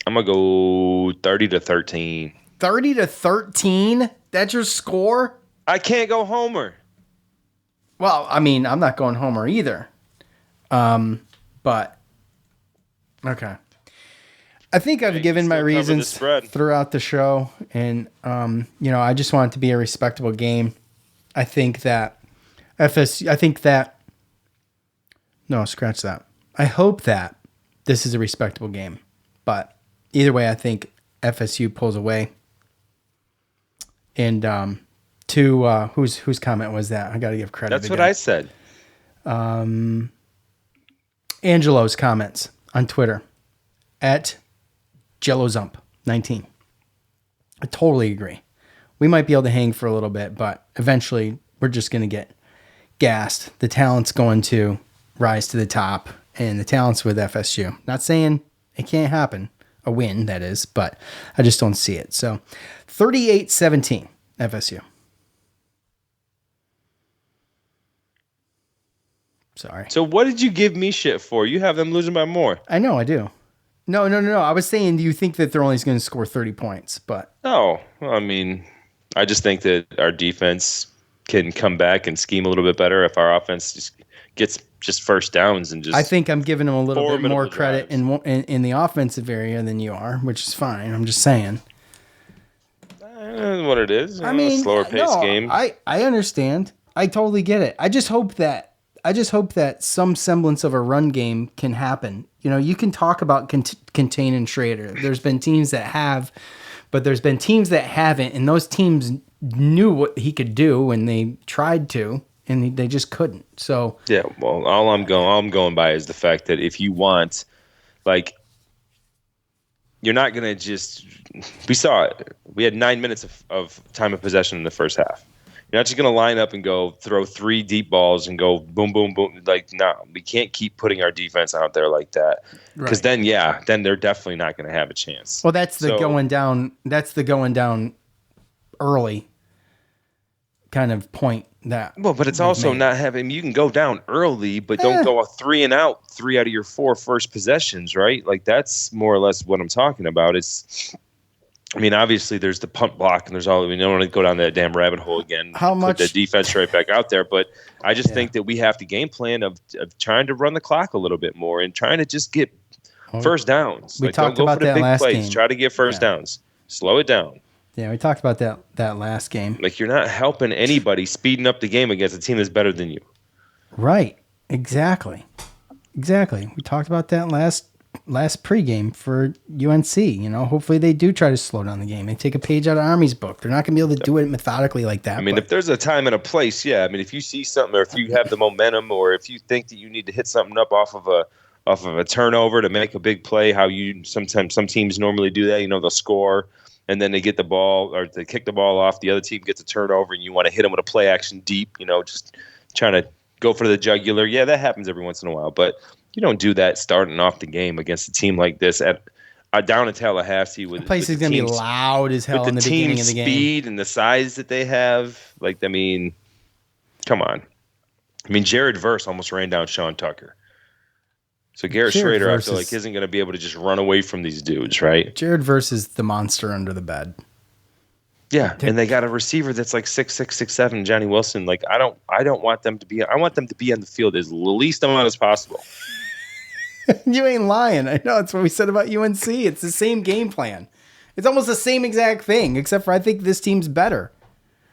I'm going to go 30-13. 30-13? That's your score? I can't go homer. Well, I mean, I'm not going homer either. But, okay. I think I've given my reasons throughout the show. And, I just want it to be a respectable game. I think that no, scratch that. I hope that this is a respectable game. But either way, I think FSU pulls away. And whose comment was that? I got to give credit. That's again. What I said. Angelo's comments on Twitter at JelloZump19. I totally agree. We might be able to hang for a little bit, but eventually we're just going to get gassed. The talent's going to rise to the top, and the talent's with FSU. Not saying it can't happen. A win, that is, but I just don't see it. So 38-17, FSU. Sorry. So what did you give me shit for? You have them losing by more. I know, I do. No. I was saying, do you think that they're only going to score 30 points? But no, I mean, I just think that our defense can come back and scheme a little bit better if our offense just gets just first downs and just. I think I'm giving them a little bit more credit in the offensive area than you are, which is fine. I'm just saying. What it is. I mean, a slower paced game. I understand. I totally get it. I just hope that some semblance of a run game can happen. You can talk about containing Schrader. There's been teams that have, but there's been teams that haven't, and those teams knew what he could do and they tried to, and they just couldn't. So yeah, well, all I'm going by is the fact that if you want, like, you're not going to just – we saw it. We had 9 minutes of time of possession in the first half. You're not just going to line up and go throw 3 deep balls and go boom, boom, boom. Like, no, we can't keep putting our defense out there like that. Because then they're definitely not going to have a chance. Well, that's the going down. That's the going down early kind of point that. Well, but it's also not having. You can go down early, but don't go a 3 and out 3 out of your 4 first possessions, right? Like that's more or less what I'm talking about. It's. I mean, obviously, there's the punt block, and there's all. We don't want to go down that damn rabbit hole again. Put the defense right back out there, but I just think that we have to game plan of trying to run the clock a little bit more and trying to just get first downs. We talked about that last game. Try to get first downs. Slow it down. Yeah, we talked about that last game. Like you're not helping anybody speeding up the game against a team that's better than you. Right. Exactly. We talked about that last pregame for UNC. You know, hopefully they do try to slow down the game. They take a page out of Army's book. They're not going to be able to do it methodically like that. I mean, if there's a time and a place, yeah. I mean, if you see something, or if you have the momentum, or if you think that you need to hit something up off of a turnover to make a big play, how you sometimes some teams normally do that. You know, they'll score and then they get the ball or they kick the ball off. The other team gets a turnover, and you want to hit them with a play action deep. You know, just trying to go for the jugular. Yeah, that happens every once in a while, but you don't do that starting off the game against a team like this at down in Tallahassee. With the place is going to be loud as hell in the beginning of the game. Speed and the size that they have, like I mean, come on. I mean, Jared Verse almost ran down Sean Tucker. So Garrett Schrader, I feel like, isn't going to be able to just run away from these dudes, right? Jared Verse is the monster under the bed. Yeah, and they got a receiver that's like 6'6", 6'7", Johnny Wilson. Like I don't want them to be. I want them to be on the field as least amount as possible. You ain't lying. I know. That's what we said about UNC. It's the same game plan. It's almost the same exact thing, except for I think this team's better.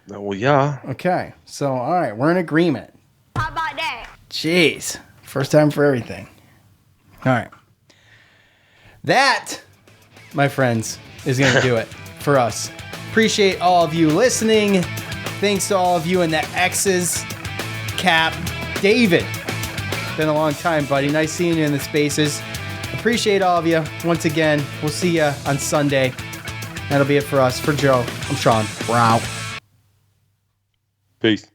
Well, yeah. Okay. So, all right. We're in agreement. How about that? Jeez. First time for everything. All right. That, my friends, is going to do it for us. Appreciate all of you listening. Thanks to all of you in the X's. Cap. David. Been a long time, buddy. Nice seeing you in the spaces. Appreciate all of you. Once again, we'll see you on Sunday. That'll be it for us. For Joe, I'm Sean. We're out. Peace.